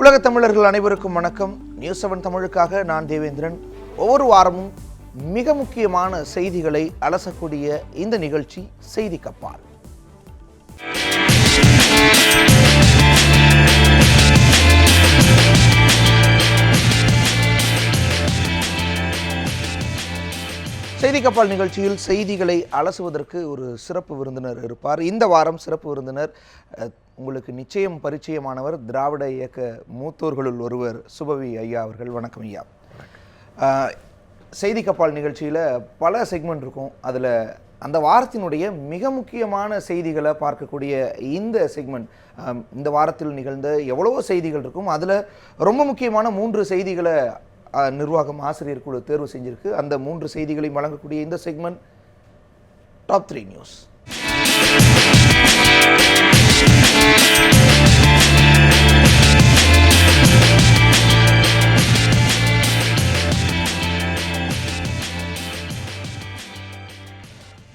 உலகத் தமிழர்கள் அனைவருக்கும் வணக்கம். நியூஸ் 7 தமிழுக்காக நான் தேவேந்திரன். ஒவ்வொரு வாரமும் மிக முக்கியமான செய்திகளை அலசக்கூடிய இந்த நிகழ்ச்சி செய்தி கப்பால். செய்தி கப்பால் நிகழ்ச்சியில் செய்திகளை அலசுவதற்கு ஒரு சிறப்பு விருந்தினர் இருப்பார். இந்த வாரம் சிறப்பு விருந்தினர் உங்களுக்கு நிச்சயம் பரிச்சயமானவர், திராவிட இயக்க மூத்தோர்களுள் ஒருவர், சுபவி ஐயா அவர்கள். வணக்கம் ஐயா. செய்தி கப்பால் நிகழ்ச்சியில் பல செக்மெண்ட் இருக்கும். அதில் அந்த வாரத்தினுடைய மிக முக்கியமான செய்திகளை பார்க்கக்கூடிய இந்த செக்மெண்ட், இந்த வாரத்தில் நிகழ்ந்த எவ்வளவோ செய்திகள் இருக்கும். அதில் ரொம்ப முக்கியமான 3 செய்திகளை நிர்வாகம் ஆசிரியர் குழு தேர்வு செஞ்சிருக்கு. அந்த 3 செய்திகளையும் வழங்கக்கூடிய இந்த செக்மெண்ட் டாப் 3 நியூஸ்.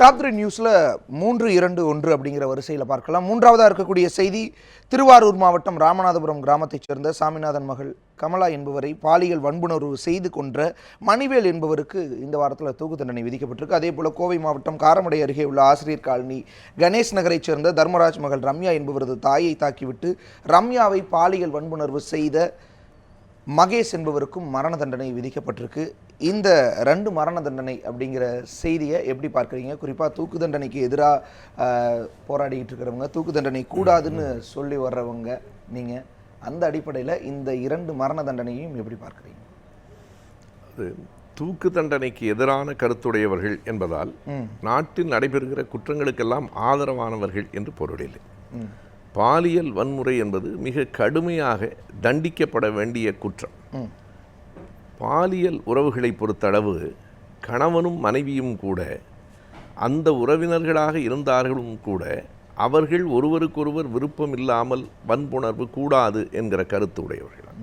டாப் 3 நியூஸில் 3, 2, 1 அப்படிங்கிற வரிசையில் பார்க்கலாம். மூன்றாவதாக இருக்கக்கூடிய செய்தி, திருவாரூர் மாவட்டம் ராமநாதபுரம் கிராமத்தைச் சேர்ந்த சாமிநாதன் மகள் கமலா என்பவரை பாலியல் வன்புணர்வு செய்து கொன்ற மணிவேல் என்பவருக்கு இந்த வாரத்தில் தூக்கு தண்டனை விதிக்கப்பட்டிருக்கு. அதே போல் கோவை மாவட்டம் காரமடை அருகே உள்ள ஆசிரியர் காலனி கணேஷ் நகரைச் சேர்ந்த தர்மராஜ் மகள் ரம்யா என்பவரது தாயை தாக்கிவிட்டு ரம்யாவை பாலியல் வன்புணர்வு செய்த மகேஷ் என்பவருக்கும் மரண தண்டனை விதிக்கப்பட்டிருக்கு. இந்த 2 மரண தண்டனை அப்படிங்கிற செய்தியை எப்படி பார்க்குறீங்க? குறிப்பாக தூக்கு தண்டனைக்கு எதிராக போராடிக்கிட்டு இருக்கிறவங்க, தூக்கு தண்டனை கூடாதுன்னு சொல்லி வர்றவங்க நீங்கள், அந்த அடிப்படையில் இந்த 2 மரண தண்டனையும் எப்படி பார்க்குறீங்க? அது தூக்கு தண்டனைக்கு எதிரான கருத்துடையவர்கள் என்பதால் நாட்டில் நடைபெறுகிற குற்றங்களுக்கெல்லாம் ஆதரவானவர்கள் என்று பொருளில்லை. பாலியல் வன்முறை என்பது மிக கடுமையாக தண்டிக்கப்பட வேண்டிய குற்றம். பாலியல் உறவுகளை பொறுத்தளவு கணவனும் மனைவியும் கூட, அந்த உறவினர்களாக இருந்தார்களும் கூட, அவர்கள் ஒருவருக்கொருவர் விருப்பம் இல்லாமல் வன்புணர்வு கூடாது என்கிற கருத்து உடையவர்கள்.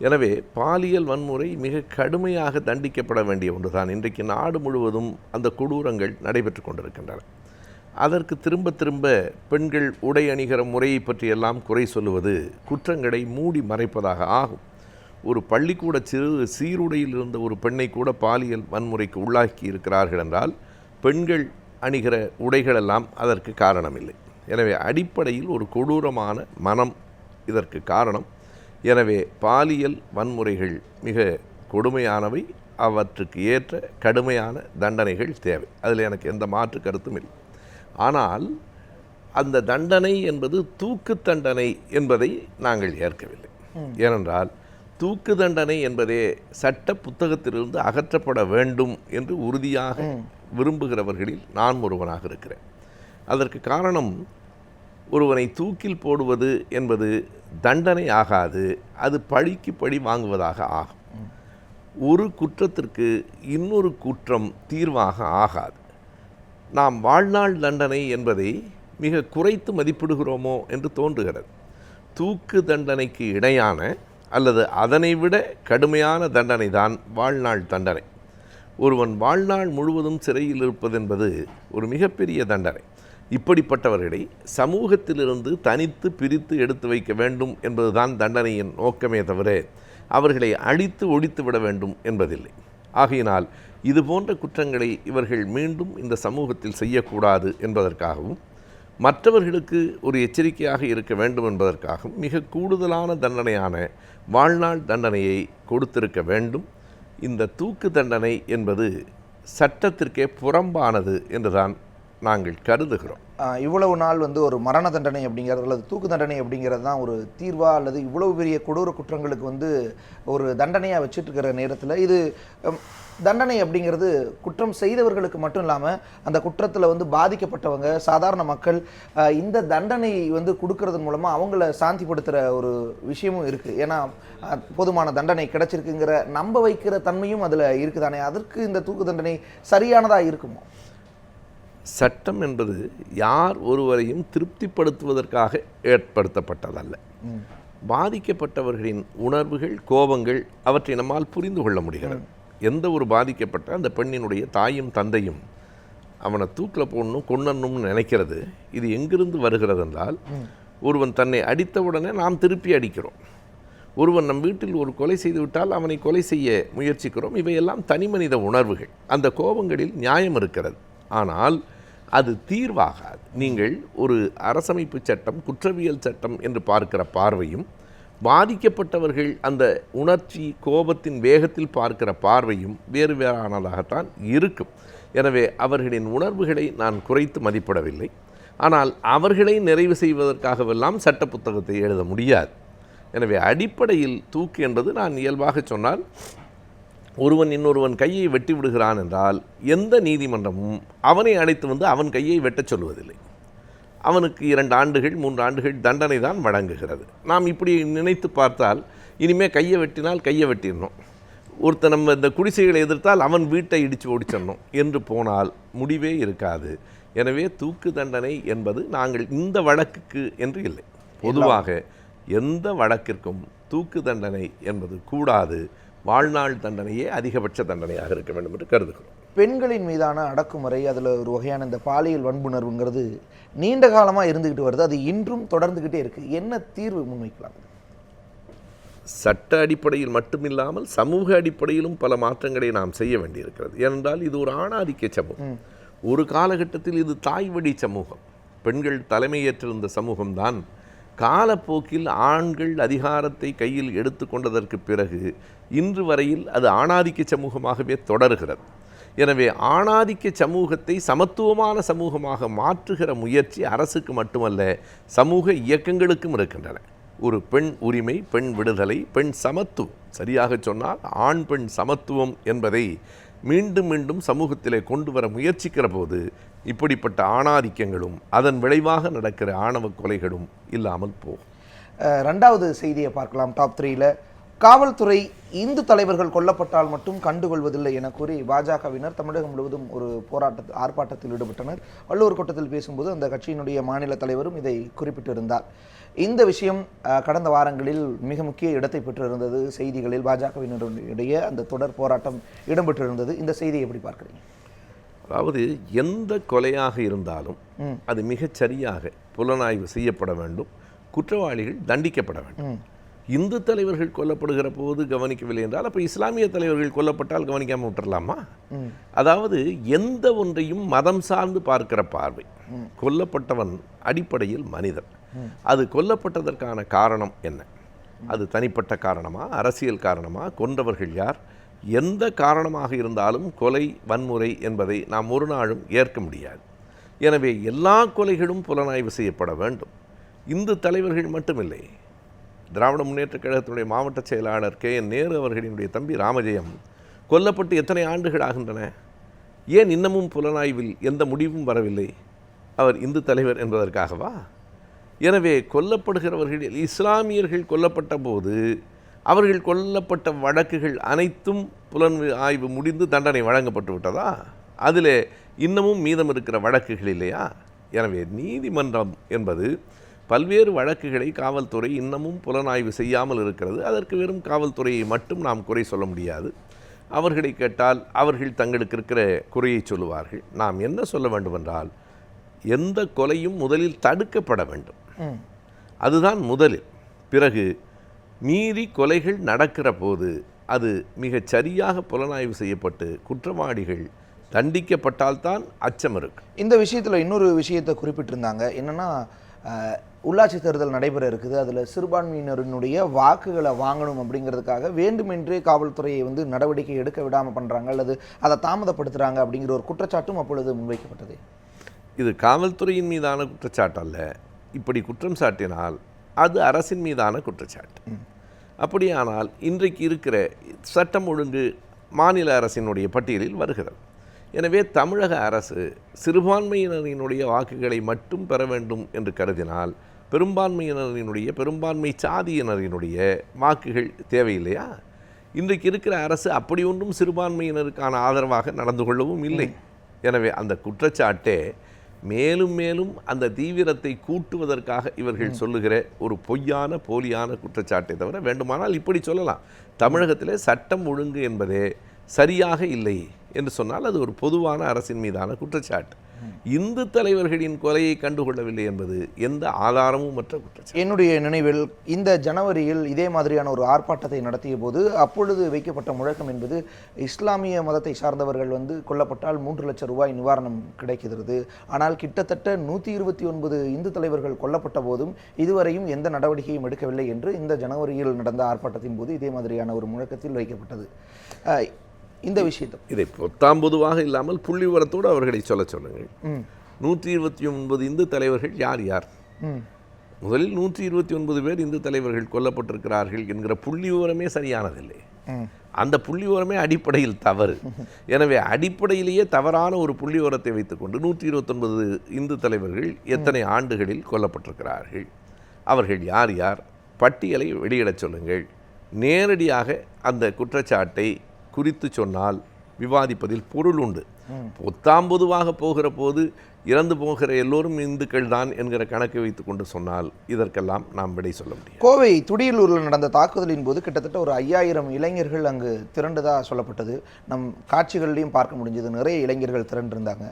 எனவே பாலியல் வன்முறை மிக கடுமையாக தண்டிக்கப்பட வேண்டிய ஒன்றுதான். இன்றைக்கு நாடு முழுவதும் அந்த கொடூரங்கள் நடைபெற்று கொண்டிருக்கின்றன. அதற்கு திரும்ப திரும்ப பெண்கள் உடை அணிகிற முறையை பற்றியெல்லாம் குறை சொல்லுவது குற்றங்களை மூடி மறைப்பதாக ஆகும். ஒரு பள்ளிக்கூட சீருடையில் இருந்த ஒரு பெண்ணை கூட பாலியல் வன்முறைக்கு உள்ளாக்கி இருக்கிறார்கள் என்றால் பெண்கள் அணிகிற உடைகளெல்லாம் அதற்கு காரணமில்லை. எனவே அடிப்படையில் ஒரு கொடூரமான மனம் இதற்கு காரணம். எனவே பாலியல் வன்முறைகள் மிக கொடுமையானவை, அவற்றுக்கு ஏற்ற கடுமையான தண்டனைகள் தேவை. அதில் எனக்கு எந்த மாற்று கருத்தும் இல்லை. ஆனால் அந்த தண்டனை என்பது தூக்கு தண்டனை என்பதை நாங்கள் ஏற்கவில்லை. ஏனென்றால் தூக்கு தண்டனை என்பதே சட்ட புத்தகத்திலிருந்து அகற்றப்பட வேண்டும் என்று உறுதியாக விரும்புகிறவர்களில் நான் ஒருவனாக இருக்கிறேன். அதற்கு காரணம், ஒருவனை தூக்கில் போடுவது என்பது தண்டனை ஆகாது, அது பழிக்கு பழி வாங்குவதாக ஆகும். ஒரு குற்றத்திற்கு இன்னொரு குற்றம் தீர்வாக ஆகாது. நாம் வாழ்நாள் தண்டனை என்பதை மிக குறைத்து மதிப்பிடுகிறோமோ என்று தோன்றுகிறது. தூக்கு தண்டனைக்கு இணையான அல்லது அதனை விட கடுமையான தண்டனை தான் வாழ்நாள் தண்டனை. ஒருவன் வாழ்நாள் முழுவதும் சிறையில் இருப்பது என்பது ஒரு மிகப்பெரிய தண்டனை. இப்படிப்பட்டவர்களை சமூகத்திலிருந்து தனித்து பிரித்து எடுத்து வைக்க வேண்டும் என்பதுதான் தண்டனையின் நோக்கமே தவிர அவர்களை அழித்து ஒழித்து விட வேண்டும் என்பதில்லை. ஆகையினால் இது போன்ற குற்றங்களை இவர்கள் மீண்டும் இந்த சமூகத்தில் செய்யக்கூடாது என்பதற்காகவும், மற்றவர்களுக்கு ஒரு எச்சரிக்கையாக இருக்க வேண்டும் என்பதற்காகவும் மிக கூடுதலான தண்டனையான வாழ்நாள் தண்டனையை கொடுத்திருக்க வேண்டும். இந்த தூக்கு தண்டனை என்பது சட்டத்திற்கே புறம்பானது என்றுதான் நாங்கள் கருதுகிறோம். இவ்வளவு நாள் ஒரு மரண தண்டனை அப்படிங்கிறது அல்லது தூக்கு தண்டனை அப்படிங்கிறது தான் ஒரு தீர்வா, அல்லது இவ்வளவு பெரிய கொடூர குற்றங்களுக்கு ஒரு தண்டனையாக வச்சுட்டு இருக்கிற நேரத்தில் இது தண்டனை அப்படிங்கிறது குற்றம் செய்தவர்களுக்கு மட்டும் இல்லாமல் அந்த குற்றத்தில் பாதிக்கப்பட்டவங்க சாதாரண மக்கள் இந்த தண்டனை கொடுக்கறதன் மூலமாக அவங்கள சாந்திப்படுத்துகிற ஒரு விஷயமும் இருக்குது. ஏன்னா போதுமான தண்டனை கிடைச்சிருக்குங்கிற நம்ப வைக்கிற தன்மையும் அதில் இருக்குதானே. அதற்கு இந்த தூக்கு தண்டனை சரியானதாக இருக்குமோ? சட்டம் என்பது யார் ஒருவரையும் திருப்திப்படுத்துவதற்காக ஏற்படுத்தப்பட்டதல்ல. பாதிக்கப்பட்டவர்களின் உணர்வுகள், கோபங்கள், அவற்றை நம்மால் புரிந்து கொள்ள முடிகிறது. எந்த ஒரு பாதிக்கப்பட்ட அந்த பெண்ணினுடைய தாயும் தந்தையும் அவனை தூக்கில் போடணும் கொன்னணும்னு நினைக்கிறது இது எங்கிருந்து வருகிறது என்றால், ஒருவன் தன்னை அடித்தவுடனே நாம் திருப்பி அடிக்கிறோம். ஒருவன் நம் வீட்டில் ஒரு கொலை செய்துவிட்டால் அவனை கொலை செய்ய முயற்சிக்கிறோம். இவையெல்லாம் தனிமனித உணர்வுகள். அந்த கோபங்களில் நியாயம் இருக்கிறது. ஆனால் அது தீர்வாகாது. நீங்கள் ஒரு அரசமைப்பு சட்டம், குற்றவியல் சட்டம் என்று பார்க்கிற பார்வையும், பாதிக்கப்பட்டவர்கள் அந்த உணர்ச்சி கோபத்தின் வேகத்தில் பார்க்கிற பார்வையும் வேறு வேறானதாகத்தான் இருக்கும். எனவே அவர்களின் உணர்வுகளை நான் குறைத்து மதிப்பிடவில்லை. ஆனால் அவர்களை நிறைவு செய்வதற்காகவெல்லாம் சட்ட புத்தகத்தை எழுத முடியாது. எனவே அடிப்படையில் தூக்கு என்பது, நான் இயல்பாக சொன்னால், ஒருவன் இன்னொருவன் கையை வெட்டி விடுகிறான் என்றால் எந்த நீதிமன்றமும் அவனை அழைத்து வந்து அவன் கையை வெட்டச் சொல்வதில்லை. அவனுக்கு 2 ஆண்டுகள் 3 ஆண்டுகள் தண்டனை தான் வழங்குகிறது. நாம் இப்படி நினைத்து பார்த்தால் இனிமேல் கையை வெட்டினால் கையை வெட்டிடணும், ஒருத்தர் நம்ம இந்த குடிசைகளை எதிர்த்தால் அவன் வீட்டை இடித்து ஓடிச்சிடணும் என்று போனால் முடிவே இருக்காது. எனவே தூக்கு தண்டனை என்பது நாங்கள் இந்த வழக்குக்கு என்று இல்லை, பொதுவாக எந்த வழக்கிற்கும் தூக்கு தண்டனை என்பது கூடாது. வாழ்நாள் தண்டனையே அதிகபட்ச தண்டனையாக இருக்க வேண்டும் என்று கருதுகிறோம். பெண்களின் மீதான அடக்குமுறை, அதில் ஒரு வகையான இந்த பாலியல் வன்புணர்வுங்கிறது நீண்ட காலமாக இருந்துக்கிட்டு வருது. அது இன்றும் தொடர்ந்துக்கிட்டே இருக்குது. என்ன தீர்வு முன்வைக்கலாம்? சட்ட அடிப்படையில் மட்டுமில்லாமல் சமூக அடிப்படையிலும் பல மாற்றங்களை நாம் செய்ய வேண்டியிருக்கிறது. ஏனென்றால் இது ஒரு ஆணாதிக்க சமூகம். ஒரு காலகட்டத்தில் இது தாய் வழி சமூகம், பெண்கள் தலைமையேற்றிருந்த சமூகம்தான். காலப்போக்கில் ஆண்கள் அதிகாரத்தை கையில் எடுத்து கொண்டதற்கு பிறகு இன்று வரையில் அது ஆணாதிக்க சமூகமாகவே தொடர்கிறது. எனவே ஆணாதிக்க சமூகத்தை சமத்துவமான சமூகமாக மாற்றுகிற முயற்சி அரசுக்கு மட்டுமல்ல, சமூக இயக்கங்களுக்கும் இருக்கின்றன. ஒரு பெண் உரிமை, பெண் விடுதலை, பெண் சமத்துவம், சரியாக சொன்னால் ஆண் பெண் சமத்துவம் என்பதை மீண்டும் மீண்டும் சமூகத்திலே கொண்டு வர முயற்சிக்கிற போது இப்படிப்பட்ட ஆணாதிக்கங்களும் அதன் விளைவாக நடக்கிற ஆணவ கொலைகளும் இல்லாமல் போகும். 2வது செய்தியை பார்க்கலாம். டாப் 3ல் காவல்துறை இந்து தலைவர்கள் கொல்லப்பட்டால் மட்டும் கண்டுகொள்வதில்லை என கூறி பாஜகவினர் தமிழகம் முழுவதும் ஒரு ஆர்ப்பாட்டத்தில் ஈடுபட்டனர். வள்ளுவர் கோட்டத்தில் பேசும்போது அந்த கட்சியினுடைய மாநில தலைவரும் இதை குறிப்பிட்டிருந்தார். இந்த விஷயம் கடந்த வாரங்களில் மிக முக்கிய இடத்தை பெற்றிருந்தது. செய்திகளில் பாஜகவினருடைய அந்த தொடர் போராட்டம் இடம்பெற்றிருந்தது. இந்த செய்தியை எப்படி பார்க்குறீங்க? அதாவது எந்த கொலையாக இருந்தாலும் அது மிகச் சரியாக புலனாய்வு செய்யப்பட வேண்டும், குற்றவாளிகள் தண்டிக்கப்பட வேண்டும். இந்து தலைவர்கள் கொல்லப்படுகிற போது கவனிக்கவில்லை என்றால் அப்போ இஸ்லாமிய தலைவர்கள் கொல்லப்பட்டால் கவனிக்காமல் விட்டுறலாமா? அதாவது எந்த ஒன்றையும் மதம் சார்ந்து பார்க்கிற பார்வை. கொல்லப்பட்டவன் அடிப்படையில் மனிதன். அது கொல்லப்பட்டதற்கான காரணம் என்ன? அது தனிப்பட்ட காரணமா, அரசியல் காரணமா, கொன்றவர்கள் யார்? எந்த காரணமாக இருந்தாலும் கொலை வன்முறை என்பதை நாம் ஒரு நாளும் ஏற்க முடியாது. எனவே எல்லா கொலைகளும் புலனாய்வு செய்யப்பட வேண்டும். இந்து தலைவர்கள் மட்டுமில்லை, திராவிட முன்னேற்றக் கழகத்தினுடைய மாவட்ட செயலாளர் KN நேரு அவர்களினுடைய தம்பி ராமஜெயம் கொல்லப்பட்டு எத்தனை ஆண்டுகள் ஆகின்றன? ஏன் இன்னமும் புலனாய்வில் எந்த முடிவும் வரவில்லை? அவர் இந்து தலைவர் என்பதற்காகவா? எனவே கொல்லப்படுகிறவர்கள் இஸ்லாமியர்கள் கொல்லப்பட்ட போது அவர்கள் கொல்லப்பட்ட வழக்குகள் அனைத்தும் ஆய்வு முடிந்து தண்டனை வழங்கப்பட்டு விட்டதா? அதில் இன்னமும் மீதம் இருக்கிற வழக்குகள் இல்லையா? எனவே நீதிமன்றம் என்பது பல்வேறு வழக்குகளை காவல்துறை இன்னமும் புலனாய்வு செய்யாமல் இருக்கிறது. அதற்கு வெறும் காவல்துறையை மட்டும் நாம் குறை சொல்ல முடியாது. அவர்களை கேட்டால் அவர்கள் தங்களுக்கு இருக்கிற குறையை சொல்லுவார்கள். நாம் என்ன சொல்ல வேண்டுமென்றால், எந்த கொலையும் முதலில் தடுக்கப்பட வேண்டும். அதுதான் முதலில். பிறகு மீறி கொலைகள் நடக்கிற போது அது மிகச் சரியாக புலனாய்வு செய்யப்பட்டு குற்றவாளிகள் தண்டிக்கப்பட்டால்தான் அச்சம் இருக்கு. இந்த விஷயத்தில் இன்னொரு விஷயத்தை குறிப்பிட்டிருந்தாங்க. என்னென்னா, உள்ளாட்சி தேர்தல் நடைபெற இருக்குது. அதில் சிறுபான்மையினரினுடைய வாக்குகளை வாங்கணும் அப்படிங்கிறதுக்காக வேண்டுமென்றே காவல்துறையை நடவடிக்கை எடுக்க விடாமல் பண்ணுறாங்க, அல்லது அதை தாமதப்படுத்துகிறாங்க அப்படிங்கிற ஒரு குற்றச்சாட்டும் அப்பொழுது முன்வைக்கப்பட்டது. இது காவல்துறையின் மீதான குற்றச்சாட்டு அல்ல. இப்படி குற்றம் சாட்டினால் அது அரசின் மீதான குற்றச்சாட்டு. அப்படியானால் இன்றைக்கு இருக்கிற சட்டம் ஒழுங்கு மாநில அரசினுடைய பட்டியலில் வருகிறது. எனவே தமிழக அரசு சிறுபான்மையினரினுடைய வாக்குகளை மட்டும் பெற வேண்டும் என்று கருதினால் பெரும்பான்மையினரினுடைய, பெரும்பான்மை சாதியினரினுடைய வாக்குகள் தேவையில்லையா? இன்றைக்கு இருக்கிற அரசு அப்படி ஒன்றும் சிறுபான்மையினருக்கான ஆதரவாக நடந்து கொள்ளவும் இல்லை. எனவே அந்த குற்றச்சாட்டே மேலும் மேலும் அந்த தீவிரத்தை கூட்டுவதற்காக இவர்கள் சொல்லுகிற ஒரு பொய்யான போலியான குற்றச்சாட்டை தவிர வேண்டுமானால் இப்படி சொல்லலாம், தமிழகத்திலே சட்டம் ஒழுங்கு என்பதே சரியாக இல்லை என்று சொன்னால் அது ஒரு பொதுவான அரசின் மீதான குற்றச்சாட்டு. இந்து தலைவர்களின் கொலையை கண்டுகொள்ளவில்லை என்பது எந்த ஆதாரமும் மற்ற குற்றச்சாட்டு. என்னுடைய நினைவில் இந்த ஜனவரியில் இதே மாதிரியான ஒரு ஆர்ப்பாட்டத்தை நடத்திய போது அப்பொழுது வைக்கப்பட்ட முழக்கம் என்பது இஸ்லாமிய மதத்தை சார்ந்தவர்கள் கொல்லப்பட்டால் 3 லட்சம் ரூபாய் நிவாரணம் கிடைக்கிறது. ஆனால் கிட்டத்தட்ட 129 இந்து தலைவர்கள் கொல்லப்பட்ட போதும் இதுவரையும் எந்த நடவடிக்கையும் எடுக்கவில்லை என்று இந்த ஜனவரியில் நடந்த ஆர்ப்பாட்டத்தின் போது இதே மாதிரியான ஒரு முழக்கத்தில் வைக்கப்பட்டது. இந்த விஷயத்தை இதை பொத்தாம் பொதுவாக இல்லாமல் புள்ளி விவரத்தோடு அவர்களை சொல்லுங்கள். 129 இந்து தலைவர்கள் யார் யார்? முதலில் 129 பேர் இந்து தலைவர்கள் கொல்லப்பட்டிருக்கிறார்கள் என்கிற புள்ளி விவரமே சரியானதில்லை. அந்த புள்ளி விவரமே அடிப்படையில் தவறு. எனவே அடிப்படையிலேயே தவறான ஒரு புள்ளி விவரத்தை வைத்துக்கொண்டு 129 இந்து தலைவர்கள் எத்தனை ஆண்டுகளில் கொல்லப்பட்டிருக்கிறார்கள், அவர்கள் யார் யார், பட்டியலை வெளியிடச் சொல்லுங்கள். நேரடியாக அந்த குற்றச்சாட்டை குறித்து சொன்னால் விவாதிப்பதில் பொருள் உண்டு. பொத்தாம் பொதுவாக போகிற போது இறந்து போகிற எல்லோரும் இந்துக்கள் தான் என்கிற கணக்கை வைத்துக் கொண்டு சொன்னால் இதற்கெல்லாம் நாம் விடை சொல்ல முடியும். கோவை துடியலூரில் நடந்த தாக்குதலின் போது கிட்டத்தட்ட ஒரு 5000 இளைஞர்கள் அங்கு திரண்டதாக சொல்லப்பட்டது. நம் காட்சிகள்லையும் பார்க்க முடிஞ்சது, நிறைய இளைஞர்கள் திரண்டிருந்தாங்க.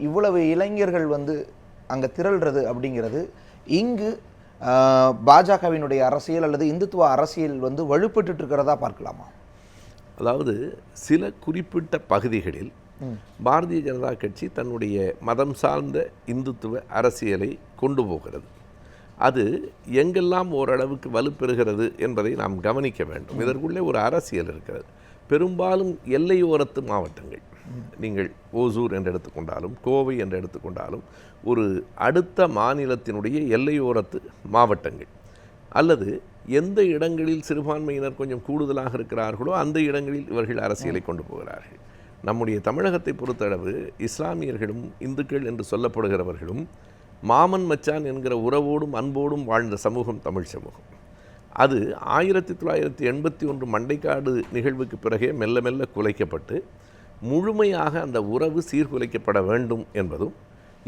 இவ்வளவு இளைஞர்கள் அங்கே திரள்றது அப்படிங்கிறது இங்கு பாஜகவினுடைய அரசியல் அல்லது இந்துத்துவ அரசியல் வலுப்பட்டு இருக்கிறதா பார்க்கலாமா? அதாவது சில குறிப்பிட்ட பகுதிகளில் பாரதிய ஜனதா கட்சி தன்னுடைய மதம் சார்ந்த இந்துத்துவ அரசியலை கொண்டு போகிறது. அது எங்கெல்லாம் ஓரளவுக்கு வலுப்பெறுகிறது என்பதை நாம் கவனிக்க வேண்டும். இதற்குள்ளே ஒரு அரசியல் இருக்கிறது. பெரும்பாலும் எல்லையோரத்து மாவட்டங்கள், நீங்கள் ஓசூர் என்று எடுத்துக்கொண்டாலும் கோவை என்று எடுத்துக்கொண்டாலும் ஒரு அடுத்த மாநிலத்தினுடைய எல்லையோரத்து மாவட்டங்கள், அல்லது எந்த இடங்களில் சிறுபான்மையினர் கொஞ்சம் கூடுதலாக இருக்கிறார்களோ அந்த இடங்களில் இவர்கள் அரசியலை கொண்டு போகிறார்கள். நம்முடைய தமிழகத்தை பொறுத்தளவு இஸ்லாமியர்களும் இந்துக்கள் என்று சொல்லப்படுகிறவர்களும் மாமன் மச்சான் என்கிற உறவோடும் அன்போடும் வாழ்ந்த சமூகம் தமிழ் சமூகம். அது 1981 மண்டைக்காடு நிகழ்வுக்கு பிறகே மெல்ல மெல்ல குலைக்கப்பட்டு முழுமையாக அந்த உறவு சீர்குலைக்கப்பட வேண்டும் என்பதும்,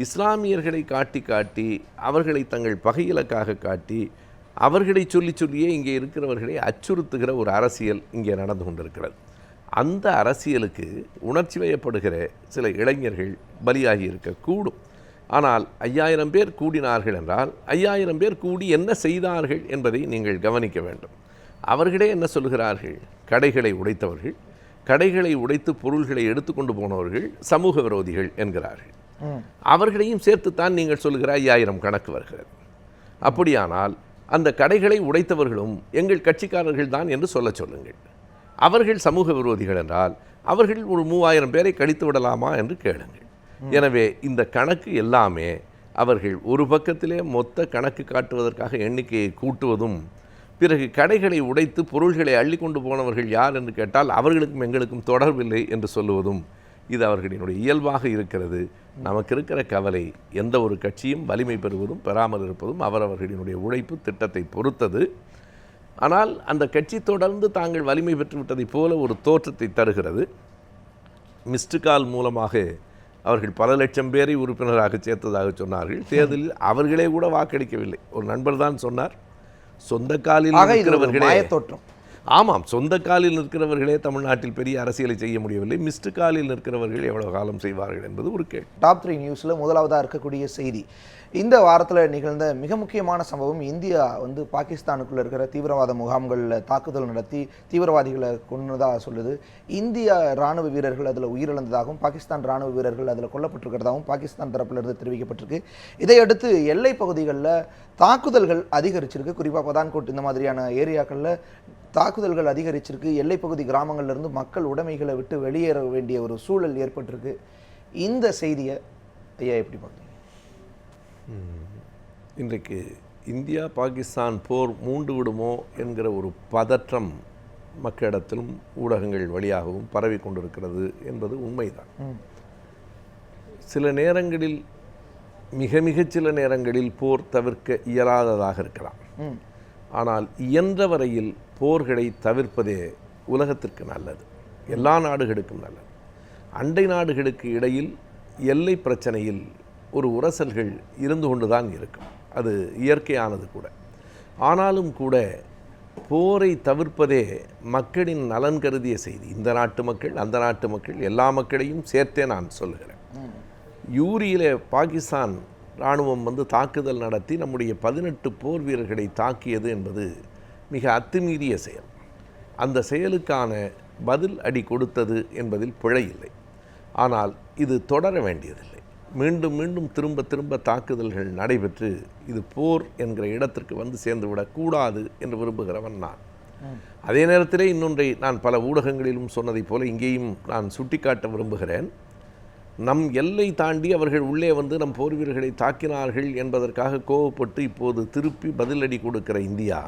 இஸ்லாமியர்களை காட்டி காட்டி அவர்களை தங்கள் பகையிலக்காக காட்டி அவர்களை சொல்லியே இங்கே இருக்கிறவர்களை அச்சுறுத்துகிற ஒரு அரசியல் இங்கே நடந்து கொண்டிருக்கிறது. அந்த அரசியலுக்கு உணர்ச்சி வயப்படுகிற சில இளைஞர்கள் பலியாகி இருக்கக்கூடும். ஆனால் 5000 பேர் கூடினார்கள் என்றால் 5000 பேர் கூடி என்ன செய்தார்கள் என்பதை நீங்கள் கவனிக்க வேண்டும். அவர்களே என்ன சொல்கிறார்கள்? கடைகளை உடைத்தவர்கள், கடைகளை உடைத்து பொருள்களை எடுத்துக்கொண்டு போனவர்கள் சமூக விரோதிகள் என்கிறார்கள். அவர்களையும் சேர்த்துத்தான் நீங்கள் சொல்லுகிற 5000 கணக்கு வருகிறது. அப்படியானால் அந்த கடைகளை உடைத்தவர்களும் எங்கள் கட்சிக்காரர்கள் தான் என்று சொல்லுங்கள். அவர்கள் சமூக விரோதிகள் என்றால் அவர்கள் ஒரு 3000 பேரை கழித்து விடலாமா என்று கேளுங்கள். எனவே இந்த கணக்கு எல்லாமே அவர்கள் ஒரு பக்கத்திலே மொத்த கணக்கு காட்டுவதற்காக எண்ணிக்கையை கூட்டுவதும், பிறகு கடைகளை உடைத்து பொருள்களை அள்ளி கொண்டு போனவர்கள் யார் என்று கேட்டால் அவர்களுக்கும் எங்களுக்கும் தொடர்பில்லை என்று சொல்லுவதும் இது அவர்களினுடைய இயல்பாக இருக்கிறது. நமக்கு இருக்கிற கவலை, எந்த ஒரு கட்சியும் வலிமை பெறுவதும் பெறாமல் இருப்பதும் அவரவர்களினுடைய உழைப்பு திட்டத்தை பொறுத்தது. ஆனால் அந்த கட்சி தொடர்ந்து தாங்கள் வலிமை பெற்றுவிட்டதை போல ஒரு தோற்றத்தை தருகிறது. மிஸ்டு கால் மூலமாக அவர்கள் பல லட்சம் பேரை உறுப்பினராக சேர்த்ததாக சொன்னார்கள். தேர்தலில் அவர்களே கூட வாக்களிக்கவில்லை. ஒரு நண்பர் தான் சொன்னார், சொந்த காலில் இருக்கிறவர்களே தோற்றம். ஆமாம், சொந்த காலில் நிற்கிறவர்களே தமிழ்நாட்டில் பெரிய அரசியலை செய்ய முடியவில்லை, மிஸ்டு காலில் நிற்கிறவர்கள் எவ்வளவு காலம் செய்வார்கள் என்பது ஒரு கேள்வி. டாப் 3 நியூஸில் முதலாவதாக இருக்கக்கூடிய செய்தி, இந்த வாரத்தில் நிகழ்ந்த மிக முக்கியமான சம்பவம், இந்தியா பாகிஸ்தானுக்குள்ளே இருக்கிற தீவிரவாத முகாம்களில் தாக்குதல் நடத்தி தீவிரவாதிகளை கொன்னதாக சொல்லுது. இந்திய இராணுவ வீரர்கள் அதில் உயிரிழந்ததாகவும் பாகிஸ்தான் இராணுவ வீரர்கள் அதில் கொல்லப்பட்டிருக்கிறதாகவும் பாகிஸ்தான் தரப்பிலிருந்து தெரிவிக்கப்பட்டிருக்கு. இதையடுத்து எல்லை பகுதிகளில் தாக்குதல்கள் அதிகரிச்சிருக்கு. குறிப்பாக பதான்கோட் இந்த மாதிரியான ஏரியாக்களில் தாக்குதல்கள் அதிகரிச்சிருக்கு. எல்லைப்பகுதி கிராமங்கள்லேருந்து மக்கள் உடைமைகளை விட்டு வெளியேற வேண்டிய ஒரு சூழல் ஏற்பட்டிருக்கு. இந்த செய்தியை ஐயா எப்படி பார்க்குறீங்க? இன்றைக்கு இந்தியா பாகிஸ்தான் போர் மூண்டு விடுமோ என்கிற ஒரு பதற்றம் மக்களிடத்திலும் ஊடகங்கள் வழியாகவும் பரவி கொண்டிருக்கிறது என்பது உண்மைதான். சில நேரங்களில் மிக சில நேரங்களில் போர் தவிர்க்க இயலாததாக இருக்கலாம். ஆனால் இயன்ற வரையில் போர்களை தவிர்ப்பதே உலகத்திற்கு நல்லது, எல்லா நாடுகளுக்கும் நல்லது. அண்டை நாடுகளுக்கு இடையில் எல்லை பிரச்சனையில் ஒரு உரசல்கள் இருந்து கொண்டுதான் இருக்கும், அது இயற்கையானது கூட. ஆனாலும் கூட போரை தவிர்ப்பதே மக்களின் நலன் கருதிய செய்தி. இந்த நாட்டு மக்கள், அந்த நாட்டு மக்கள், எல்லா மக்களையும் சேர்த்தே நான் சொல்லுகிறேன். யூரியிலே பாகிஸ்தான் இராணுவம் தாக்குதல் நடத்தி நம்முடைய 18 போர் வீரர்களை தாக்கியது என்பது மிக அத்துமீறிய செயல். அந்த செயலுக்கான பதில் அடி கொடுத்தது என்பதில் பிழை இல்லை. ஆனால் இது தொடர வேண்டியதில்லை. மீண்டும் மீண்டும் திரும்ப தாக்குதல்கள் நடைபெற்று இது போர் என்கிற இடத்திற்கு சேர்ந்துவிடக்கூடாது என்று விரும்புகிறவன் நான். அதே நேரத்திலே இன்னொன்றை நான் பல ஊடகங்களிலும் சொன்னதைப் போல இங்கேயும் நான் சுட்டிக்காட்ட விரும்புகிறேன். நம் எல்லை தாண்டி அவர்கள் உள்ளே நம் போர் வீரர்களை தாக்கினார்கள் என்பதற்காக கோபப்பட்டு இப்போது திருப்பி பதிலடி கொடுக்கிற இந்தியா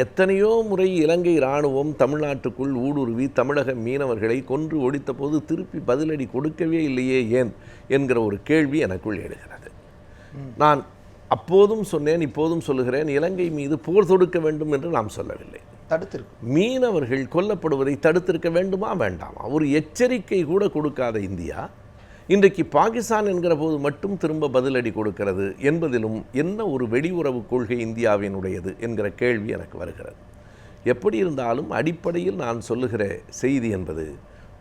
எத்தனையோ முறை இலங்கை இராணுவம் தமிழ்நாட்டுக்குள் ஊடுருவி தமிழக மீனவர்களை கொன்று ஒழித்த போது திருப்பி பதிலடி கொடுக்கவே இல்லையே ஏன் என்கிற ஒரு கேள்வி எனக்குள் எழுகிறது. நான் அப்போதும் சொன்னேன், இப்போதும் சொல்லுகிறேன், இலங்கை மீது போர் தொடுக்க வேண்டும் என்று நாம் சொல்லவில்லை. மீனவர்கள் கொல்லப்படுவதை தடுத்திருக்க வேண்டுமா வேண்டாமா? ஒரு எச்சரிக்கை கூட கொடுக்காத இந்தியா இன்றைக்கு பாகிஸ்தான் என்கிற போது மட்டும் திரும்ப பதிலடி கொடுக்கிறது என்பதிலும் என்ன ஒரு வெளியுறவு கொள்கை இந்தியாவினுடையது என்கிற கேள்வி எனக்கு வருகிறது. எப்படி இருந்தாலும் அடிப்படையில் நான் சொல்லுகிற செய்தி என்பது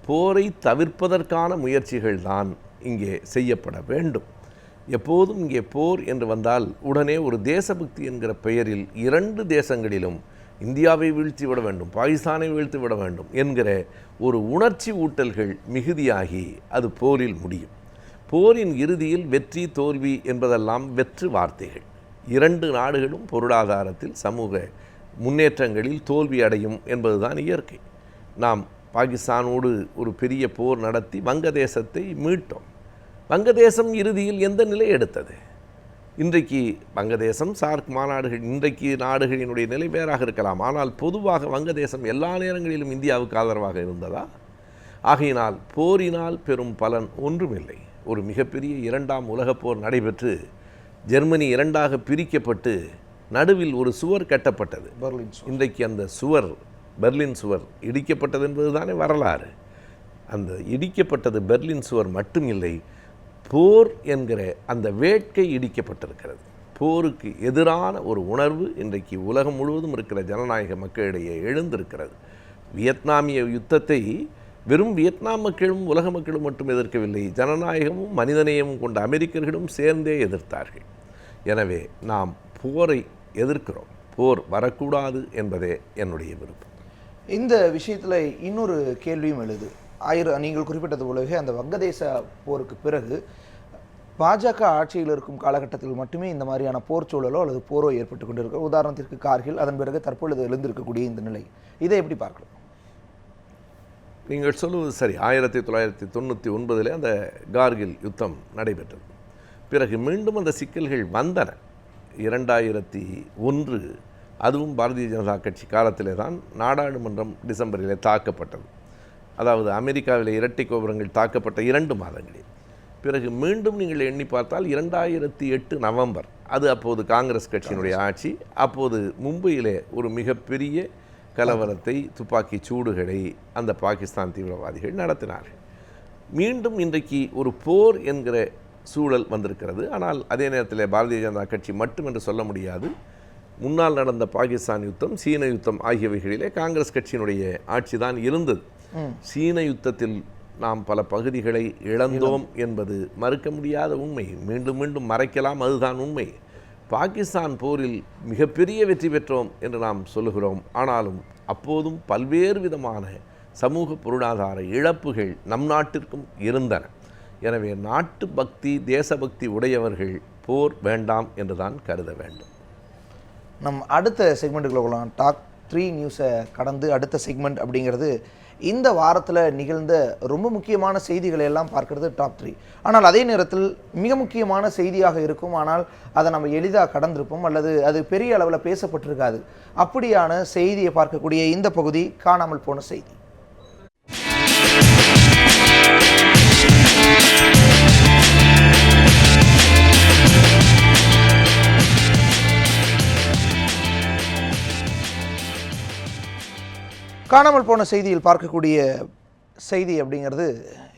போரை தவிர்ப்பதற்கான முயற்சிகள் தான் இங்கே செய்யப்பட வேண்டும். எப்போதும் இங்கே போர் என்று வந்தால் உடனே ஒரு தேசபக்தி என்கிற பெயரில் 2 தேசங்களிலும் இந்தியாவை வீழ்த்தி விட வேண்டும், பாகிஸ்தானை வீழ்த்தி விட வேண்டும் என்கிற ஒரு உணர்ச்சி ஊட்டல்கள் மிகுதியாகி அது போரில் முடியும். போரின் இறுதியில் வெற்றி தோல்வி என்பதெல்லாம் வெற்று வார்த்தைகள். 2 நாடுகளும் பொருளாதாரத்தில் சமூக முன்னேற்றங்களில் தோல்வி அடையும் என்பதுதான் இயற்கை. நாம் பாகிஸ்தானோடு ஒரு பெரிய போர் நடத்தி வங்கதேசத்தை மீட்டோம். வங்கதேசம் இறுதியில் எந்த நிலை எடுத்தது? இன்றைக்கு வங்கதேசம் சார்க் மாநாடுகள் இன்றைக்கு நாடுகளினுடைய நிலை வேறாக இருக்கலாம். ஆனால் பொதுவாக வங்கதேசம் எல்லா நேரங்களிலும் இந்தியாவுக்கு ஆதரவாக இருந்ததா? ஆகையினால் போரினால் பெரும் பலன் ஒன்றுமில்லை. ஒரு மிகப்பெரிய 2ஆம் உலகப் போர் நடைபெற்று ஜெர்மனி 2ஆக பிரிக்கப்பட்டு நடுவில் ஒரு சுவர் கட்டப்பட்டது. இன்றைக்கு அந்த சுவர், பெர்லின் சுவர் இடிக்கப்பட்டது என்பது தானே வரலாறு. அந்த இடிக்கப்பட்டது பெர்லின் சுவர் மட்டும் இல்லை, போர் என்கிற அந்த வேட்கை இடிக்கப்பட்டிருக்கிறது. போருக்கு எதிரான ஒரு உணர்வு இன்றைக்கு உலகம் முழுவதும் இருக்கிற ஜனநாயக மக்களிடையே எழுந்திருக்கிறது. வியட்நாமிய யுத்தத்தை வெறும் வியட்நாம் மக்களும் உலக மக்களும் மட்டும் எதிர்க்கவில்லை, ஜனநாயகமும் மனிதநேயமும் கொண்ட அமெரிக்கர்களும் சேர்ந்தே எதிர்த்தார்கள். எனவே நாம் போரை எதிர்க்கிறோம். போர் வரக்கூடாது என்பதே என்னுடைய விருப்பம். இந்த விஷயத்தில் இன்னொரு கேள்வியும் எழுது. நீங்கள் குறிப்பிட்டது போலவே அந்த வங்கதேச போருக்கு பிறகு பாஜக ஆட்சியில் இருக்கும் காலகட்டத்தில் மட்டுமே இந்த மாதிரியான போர் சூழலோ அல்லது போரோ ஏற்பட்டு கொண்டிருக்க, உதாரணத்திற்கு கார்கில், அதன் பிறகு தற்பொழுது எழுந்திருக்கக்கூடிய இந்த நிலை, இதை எப்படி பார்க்கலாம்? நீங்கள் சொல்லுவது சரி. 1999 அந்த கார்கில் யுத்தம் நடைபெற்றது. பிறகு மீண்டும் அந்த சிக்கல்கள் வந்தன. 2001 அதுவும் பாரதிய ஜனதா கட்சி காலத்திலே தான் நாடாளுமன்றம் டிசம்பரிலே தாக்கப்பட்டது. அதாவது அமெரிக்காவில் இரட்டை கோபுரங்கள் தாக்கப்பட்ட 2 மாதங்களில். பிறகு மீண்டும் நீங்கள் எண்ணி பார்த்தால் 2008 நவம்பர், அது அப்போது காங்கிரஸ் கட்சியினுடைய ஆட்சி. அப்போது மும்பையிலே ஒரு மிகப்பெரிய கலவரத்தை, துப்பாக்கி சூடுகளை அந்த பாகிஸ்தான் தீவிரவாதிகள் நடத்தினார்கள். மீண்டும் இன்றைக்கு ஒரு போர் என்கிற சூழல் வந்திருக்கிறது. ஆனால் அதே நேரத்தில் பாரதிய ஜனதா கட்சி மட்டும் என்று சொல்ல முடியாது. முன்னால் நடந்த பாகிஸ்தான் யுத்தம், சீன யுத்தம் ஆகியவைகளிலே காங்கிரஸ் கட்சியினுடைய ஆட்சி தான் இருந்தது. சீன யுத்தத்தில் நாம் பல பகுதிகளை இழந்தோம் என்பது மறுக்க முடியாத உண்மை. மீண்டும் மீண்டும் மறைக்கலாம், அதுதான் உண்மை. பாகிஸ்தான் போரில் மிகப்பெரிய வெற்றி பெற்றோம் என்று நாம் சொல்லுகிறோம். ஆனாலும் அப்போதும் பல்வேறு விதமான சமூக பொருளாதார இழப்புகள் நம் நாட்டிற்கும் இருந்தன. எனவே நாட்டு பக்தி, தேசபக்தி உடையவர்கள் போர் வேண்டாம் என்று தான் கருத வேண்டும். நம் அடுத்த செக்மெண்ட்டுக்குள்ள போகலாம். டாப் 3 நியூஸை கடந்து அடுத்த செக்மெண்ட் அப்படிங்கிறது இந்த வாரத்தில் நிகழ்ந்த ரொம்ப முக்கியமான செய்திகளை எல்லாம் பார்க்கறது டாப் 3. ஆனால் அதே நேரத்தில் மிக முக்கியமான செய்தியாக இருக்கும், ஆனால் அதை நம்ம எளிதாக கடந்திருப்போம் அல்லது அது பெரிய அளவில் பேசப்பட்டிருக்காது. அப்படியான செய்தியை பார்க்கக்கூடிய இந்த பகுதி காணாமல் போன செய்தி. காணாமல் போன செய்தியில் பார்க்கக்கூடிய செய்தி அப்படிங்கிறது,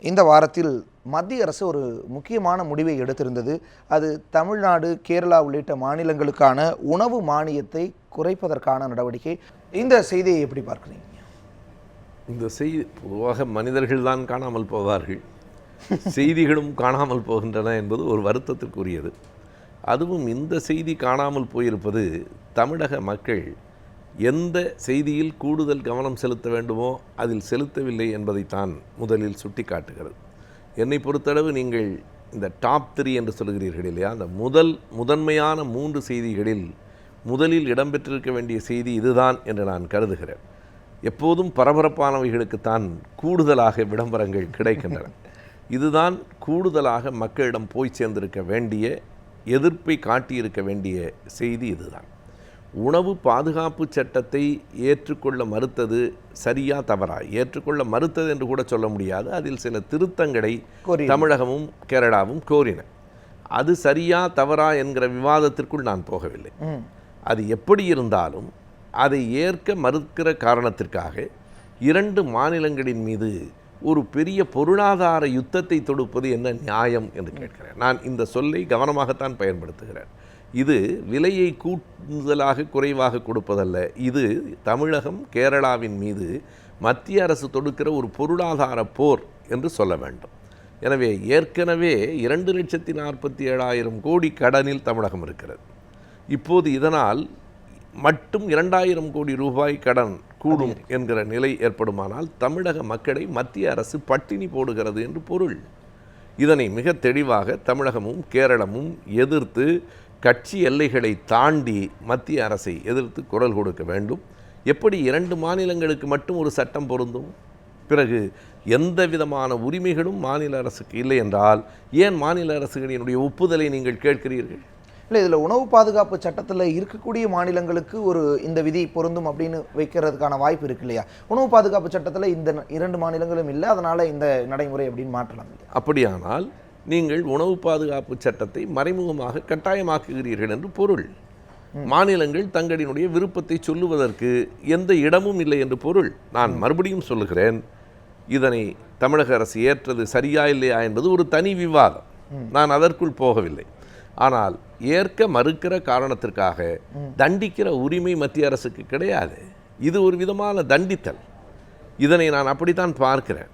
இந்த வாரத்தில் மத்திய அரசு ஒரு முக்கியமான முடிவை எடுத்திருந்தது. அது தமிழ்நாடு, கேரளா உள்ளிட்ட மாநிலங்களுக்கான உணவு மானியத்தை குறைப்பதற்கான நடவடிக்கை. இந்த செய்தியை எப்படி பார்க்குறீங்க? இந்த செய்தி பொதுவாக மனிதர்கள் தான் காணாமல் போவார்கள். செய்திகளும் காணாமல் போகின்றன என்பது ஒரு வருத்தத்திற்குரியது. அதுவும் இந்த செய்தி காணாமல் போயிருப்பது தமிழக மக்கள் எந்த செய்தியில் கூடுதல் கவனம் செலுத்த வேண்டுமோ அதில் செலுத்தவில்லை என்பதைத்தான் முதலில் சுட்டி காட்டுகிறது. என்னை பொறுத்தளவு நீங்கள் இந்த டாப் 3 என்று சொல்கிறீர்கள் இல்லையா, அந்த முதன்மையான 3 செய்திகளில் முதலில் இடம்பெற்றிருக்க வேண்டிய செய்தி இதுதான் என்று நான் கருதுகிறேன். எப்போதும் பரபரப்பானவைகளுக்குத்தான் கூடுதலாக விளம்பரங்கள் கிடைக்கின்றன. இதுதான் கூடுதலாக மக்களிடம் போய் சேர்ந்திருக்க வேண்டிய, எதிர்ப்பை காட்டியிருக்க வேண்டிய செய்தி இதுதான். உணவு பாதுகாப்பு சட்டத்தை ஏற்றுக்கொள்ள மறுத்தது சரியா தவறா? ஏற்றுக்கொள்ள மறுத்தது என்று கூட சொல்ல முடியாது. அதில் சில திருத்தங்களை தமிழகமும் கேரளாவும் கோரின. அது சரியா தவறா என்கிற விவாதத்திற்குள் நான் போகவில்லை. அது எப்படி இருந்தாலும் அதை ஏற்க மறுக்கிற காரணத்திற்காக 2 மாநிலங்களின் மீது ஒரு பெரிய பொருளாதார யுத்தத்தை தொடுப்பது என்ன நியாயம் என்று கேட்கிறேன். நான் இந்த சொல்லை கவனமாகத்தான் பயன்படுத்துகிறேன். இது விலையை கூடுதலாக குறைவாக கொடுப்பதல்ல. இது தமிழகம் கேரளாவின் மீது மத்திய அரசு தொடுக்கிற ஒரு பொருளாதார போர் என்று சொல்ல வேண்டும். எனவே ஏற்கனவே 2,47,000 கோடி கடனில் தமிழகம் இருக்கிறது. இப்போது இதனால் மட்டும் 2,000 கோடி ரூபாய் கடன் கூடும் என்கிற நிலை ஏற்படுமானால் தமிழக மக்களை மத்திய அரசு பட்டினி போடுகிறது என்று பொருள். இதனை மிக தெளிவாக தமிழகமும் கேரளமும் எதிர்த்து கட்சி எல்லைகளை தாண்டி மத்திய அரசை எதிர்த்து குரல் கொடுக்க வேண்டும். எப்படி 2 மாநிலங்களுக்கு மட்டும் ஒரு சட்டம் பொருந்தும்? பிறகு எந்த விதமான உரிமைகளும் மாநில அரசுக்கு இல்லை என்றால் ஏன் மாநில அரசுகளினுடைய ஒப்புதலை நீங்கள் கேட்கிறீர்கள்? இல்லை, இதில் உணவு பாதுகாப்பு சட்டத்தில் இருக்கக்கூடிய மாநிலங்களுக்கு ஒரு இந்த விதி பொருந்தும் அப்படின்னு வைக்கிறதுக்கான வாய்ப்பு இருக்கு இல்லையா? உணவு பாதுகாப்பு சட்டத்தில் இந்த 2 மாநிலங்களும் இல்லை, அதனால் இந்த நடைமுறை அப்படின்னு மாற்றலாம் இல்லையா? அப்படியானால் நீங்கள் உணவு பாதுகாப்பு சட்டத்தை மறைமுகமாக கட்டாயமாக்குகிறீர்கள் என்று பொருள். மாநிலங்கள் தங்களினுடைய விருப்பத்தை சொல்லுவதற்கு எந்த இடமும் இல்லை என்று பொருள். நான் மறுபடியும் சொல்லுகிறேன், இதனை தமிழக அரசு ஏற்றது சரியா இல்லையா என்பது ஒரு தனி விவாதம். நான் அதற்குள் போகவில்லை. ஆனால் ஏற்க மறுக்கிற காரணத்திற்காக தண்டிக்கிற உரிமை மத்திய அரசுக்கு கிடையாது. இது ஒரு விதமான தண்டித்தல். இதனை நான் அப்படித்தான் பார்க்கிறேன்.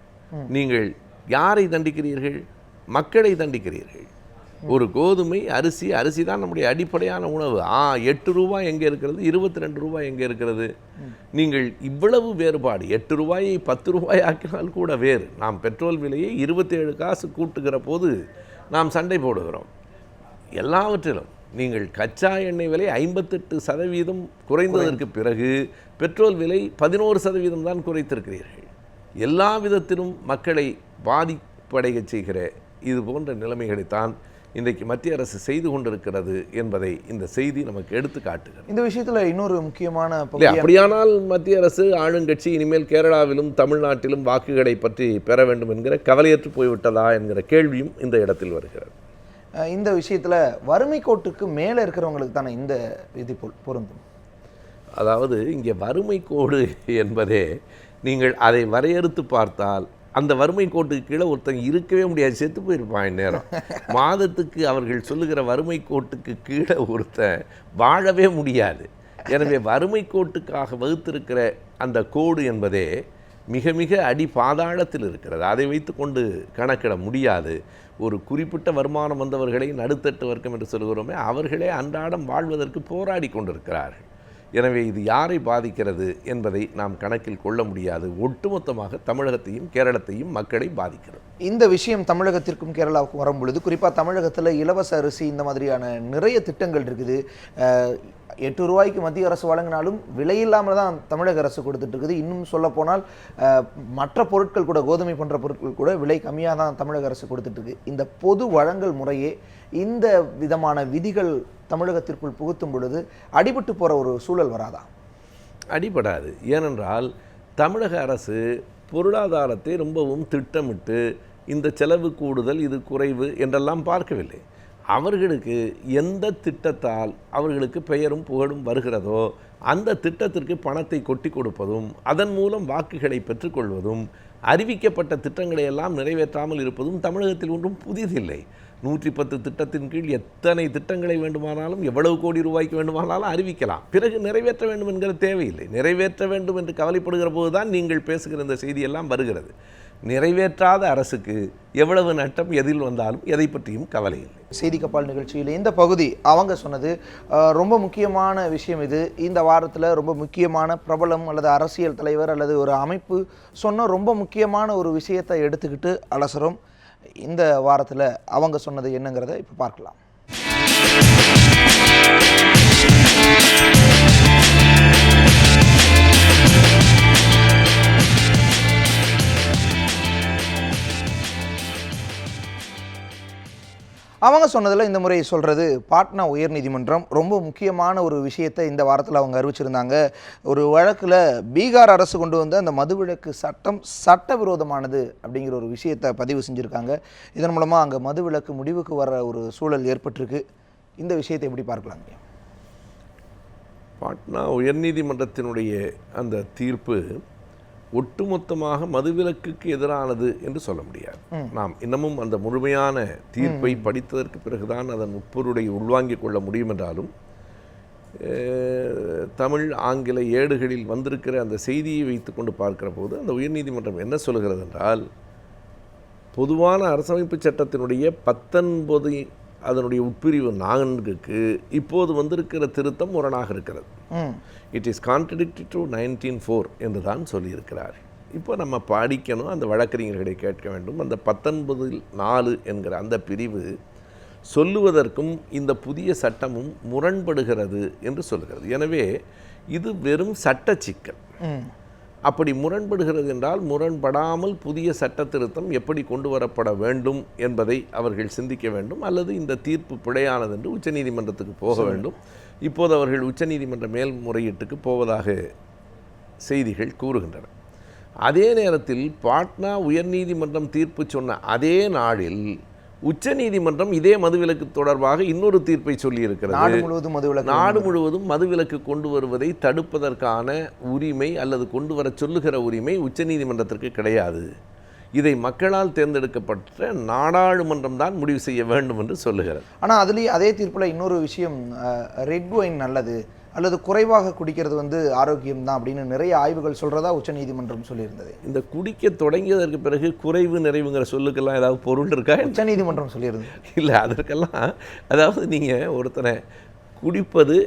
நீங்கள் யாரை தண்டிக்கிறீர்கள்? மக்களை தண்டிக்கிறீர்கள். ஒரு கோதுமை, அரிசி தான் நம்முடைய அடிப்படையான உணவு. 8 ரூபாய் எங்கே இருக்கிறது? 22 ரூபாய் எங்கே இருக்கிறது? நீங்கள் இவ்வளவு வேறுபாடு, 8 ரூபாயை 10 ரூபாய் ஆக்கினால் கூட வேறு. நாம் பெட்ரோல் விலையை 27 காசு கூட்டுகிற போது நாம் சண்டை போடுகிறோம். எல்லாவற்றிலும் நீங்கள் கச்சா எண்ணெய் விலை 58% குறைந்ததற்கு பிறகு பெட்ரோல் விலை 11% தான் குறைத்திருக்கிறீர்கள். எல்லா விதத்திலும் மக்களை பாதிப்படைய செய்கிற இது போன்ற நிலைமைகளைத்தான் இன்றைக்கு மத்திய அரசு செய்து கொண்டிருக்கிறது என்பதை இந்த செய்தி நமக்கு எடுத்து காட்டுகிறது. இந்த விஷயத்தில் இன்னொரு முக்கியமான அப்படியானால் மத்திய அரசு ஆளுங்கட்சி இனிமேல் கேரளாவிலும் தமிழ்நாட்டிலும் வாக்குகளை பற்றி பெற வேண்டும் என்கிற கவலையற்று போய்விட்டதா என்கிற கேள்வியும் இந்த இடத்தில் வருகிறது. இந்த விஷயத்தில் வறுமை கோட்டுக்கு மேலே இருக்கிறவங்களுக்கு தானே இந்த விதி பொருந்தும்? அதாவது இங்கே வறுமை கோடு என்பதே நீங்கள் அதை வரையறுத்து பார்த்தால் அந்த வறுமை கோட்டுக்கு கீழே ஒருத்தங்க இருக்கவே முடியாது, செத்து போயிருப்பான் நேரம். மாதத்துக்கு அவர்கள் சொல்லுகிற வறுமை கோட்டுக்கு கீழே ஒருத்தன் வாழவே முடியாது. எனவே வறுமை கோட்டுக்காக வகுத்திருக்கிற அந்த கோடு என்பதே மிக மிக அடி பாதாளத்தில் இருக்கிறது. அதை வைத்து கொண்டு கணக்கிட முடியாது. ஒரு குறிப்பிட்ட வருமானம் வந்தவர்களை நடுத்தட்டு வர்க்கம் என்று சொல்கிறோமே, அவர்களே அன்றாடம் வாழ்வதற்கு போராடி கொண்டிருக்கிறார்கள். எனவே இது யாரை பாதிக்கிறது என்பதை நாம் கணக்கில் கொள்ள முடியாது. ஒட்டுமொத்தமாக தமிழகத்தையும் கேரளத்தையும் மக்களை பாதிக்கிறது. இந்த விஷயம் தமிழகத்திற்கும் கேரளாவுக்கும் வரும் பொழுது குறிப்பாக தமிழகத்தில் இலவச அரிசி இந்த மாதிரியான நிறைய திட்டங்கள் இருக்குது. 8 ரூபாய்க்கு மத்திய அரசு வழங்கினாலும் விலையில்லாமல் தான் தமிழக அரசு கொடுத்துட்டு இருக்குது. இன்னும் சொல்ல போனால் மற்ற பொருட்கள் கூட, கோதுமை போன்ற பொருட்கள் கூட விலை கம்மியாக தான் தமிழக அரசு கொடுத்துட்டு இருக்கு. இந்த பொது வழங்கல் முறையே இந்த விதமான விதிகள் தமிழகத்திற்குள் புகுத்தும் பொழுது அடிபட்டு போகிற ஒரு சூழல் வராதா? அடிபடாது. ஏனென்றால் தமிழக அரசு பொருளாதாரத்தை ரொம்பவும் திட்டமிட்டு இந்த செலவு கூடுதல், இது குறைவு என்றெல்லாம் பார்க்கவில்லை. அவர்களுக்கு எந்த திட்டத்தால் அவர்களுக்கு பெயரும் புகழும் வருகிறதோ அந்த திட்டத்திற்கு பணத்தை கொட்டி கொடுப்பதும், அதன் மூலம் வாக்குகளை பெற்றுக்கொள்வதும், அறிவிக்கப்பட்ட திட்டங்களை எல்லாம் நிறைவேற்றாமல் இருப்பதும் தமிழகத்தில் ஒன்றும் புதிதில்லை. 110 திட்டத்தின் கீழ் எத்தனை திட்டங்களை வேண்டுமானாலும், எவ்வளவு கோடி ரூபாய்க்கு வேண்டுமானாலும் அறிவிக்கலாம். பிறகு நிறைவேற்ற வேண்டும் என்கிற தேவையில்லை. நிறைவேற்ற வேண்டும் என்று கவலைப்படுகிற போது தான் நீங்கள் பேசுகிற இந்த செய்தியெல்லாம் வருகிறது. நிறைவேற்றாத அரசுக்கு எவ்வளவு நட்டம் எதில் வந்தாலும் எதை பற்றியும் கவலை இல்லை. செய்தி கப்பால் நிகழ்ச்சியில் இந்த பகுதி அவங்க சொன்னது ரொம்ப முக்கியமான விஷயம். இது இந்த வாரத்தில் ரொம்ப முக்கியமான பிரபலம் அல்லது அரசியல் தலைவர் அல்லது ஒரு அமைப்பு சொன்ன ரொம்ப முக்கியமான ஒரு விஷயத்தை எடுத்துக்கிட்டு அலசரம். இந்த வாரத்தில் அவங்க சொன்னது என்னங்கிறத இப்போ பார்க்கலாம். அவங்க சொன்னதில் இந்த முறை சொல்கிறது பாட்னா உயர்நீதிமன்றம் ரொம்ப முக்கியமான ஒரு விஷயத்தை இந்த வாரத்தில் அவங்க அறிவிச்சிருந்தாங்க. ஒரு வழக்கில் பீகார் அரசு கொண்டு வந்த அந்த மதுவிலக்கு சட்டம் சட்டவிரோதமானது அப்படிங்கிற ஒரு விஷயத்தை பதிவு செஞ்சுருக்காங்க. இதன் மூலமாக அங்கே மதுவிலக்கு முடிவுக்கு வர ஒரு சூழல் ஏற்பட்டிருக்கு. இந்த விஷயத்தை எப்படி பார்க்கலாங்க? பாட்னா உயர்நீதிமன்றத்தினுடைய அந்த தீர்ப்பு ஒட்டுமொத்தமாக மதுவிலக்குக்கு எதிரானது என்று சொல்ல முடியாது. நாம் இன்னமும் அந்த முழுமையான தீர்ப்பை படித்ததற்கு பிறகுதான் அதன் உட்பொருளை உள்வாங்கிக் கொள்ள முடியும் என்றாலும் தமிழ் ஆங்கில ஏடுகளில் வந்திருக்கிற அந்த செய்தியை வைத்து கொண்டு பார்க்கிற போது அந்த உயர்நீதிமன்றம் என்ன சொல்கிறது என்றால், பொதுவான அரசமைப்பு சட்டத்தினுடைய 19 அதனுடைய உட்பிரிவு 4க்கு இப்போது வந்திருக்கிற திருத்தம் முரணாக இருக்கிறது. இட் இஸ் கான்ட்ரடிக்டரி டு 1904 என்று தான் சொல்லியிருக்கிறார். இப்போ நம்ம படிக்கணும், அந்த வழக்கறிஞர்களை கேட்க வேண்டும். அந்த 19(4) என்கிற அந்த பிரிவு சொல்லுவதற்கும் இந்த புதிய சட்டமும் முரண்படுகிறது என்று சொல்கிறது. எனவே இது வெறும் சட்ட சிக்கல். அப்படி முரண்படுகிறது என்றால் முரண்படாமல் புதிய சட்ட திருத்தம் எப்படி கொண்டு வரப்பட வேண்டும் என்பதை அவர்கள் சிந்திக்க வேண்டும். அல்லது இந்த தீர்ப்பு பிழையானது என்று உச்சநீதிமன்றத்துக்கு போக வேண்டும். இப்போது அவர்கள் உச்சநீதிமன்ற மேல்முறையீட்டுக்கு போவதாக செய்திகள் கூறுகின்றன. அதே நேரத்தில் பாட்னா உயர்நீதிமன்றம் தீர்ப்பு சொன்ன அதே நாளில் உச்சநீதிமன்றம் இதே மதுவிலக்கு தொடர்பாக இன்னொரு தீர்ப்பை சொல்லியிருக்கிறது. நாடு முழுவதும் மதுவிலக்கு கொண்டு வருவதை தடுப்பதற்கான உரிமை அல்லது கொண்டு வர சொல்லுகிற உரிமை உச்சநீதிமன்றத்திற்கு கிடையாது. இதை மக்களால் தேர்ந்தெடுக்கப்பட்ட நாடாளுமன்றம் தான் முடிவு செய்ய வேண்டும் என்று சொல்லுகிறது. ஆனால் அதுலேயே அதே தீர்ப்பில் இன்னொரு விஷயம், ரெட் ஒயின் நல்லது அல்லது குறைவாக குடிக்கிறது ஆரோக்கியம் தான் அப்படின்னு நிறைய ஆய்வுகள் சொல்கிறதா உச்சநீதிமன்றம் சொல்லியிருந்தது. இந்த குடிக்க தொடங்கியதற்கு பிறகு குறைவு நிறைவுங்கிற சொல்லுக்கெல்லாம் ஏதாவது பொருள் இருக்கா? உச்சநீதிமன்றம் சொல்லியிருந்தது இல்லை. அதற்கெல்லாம் அதாவது நீங்கள் ஒருத்தனை குடிப்பது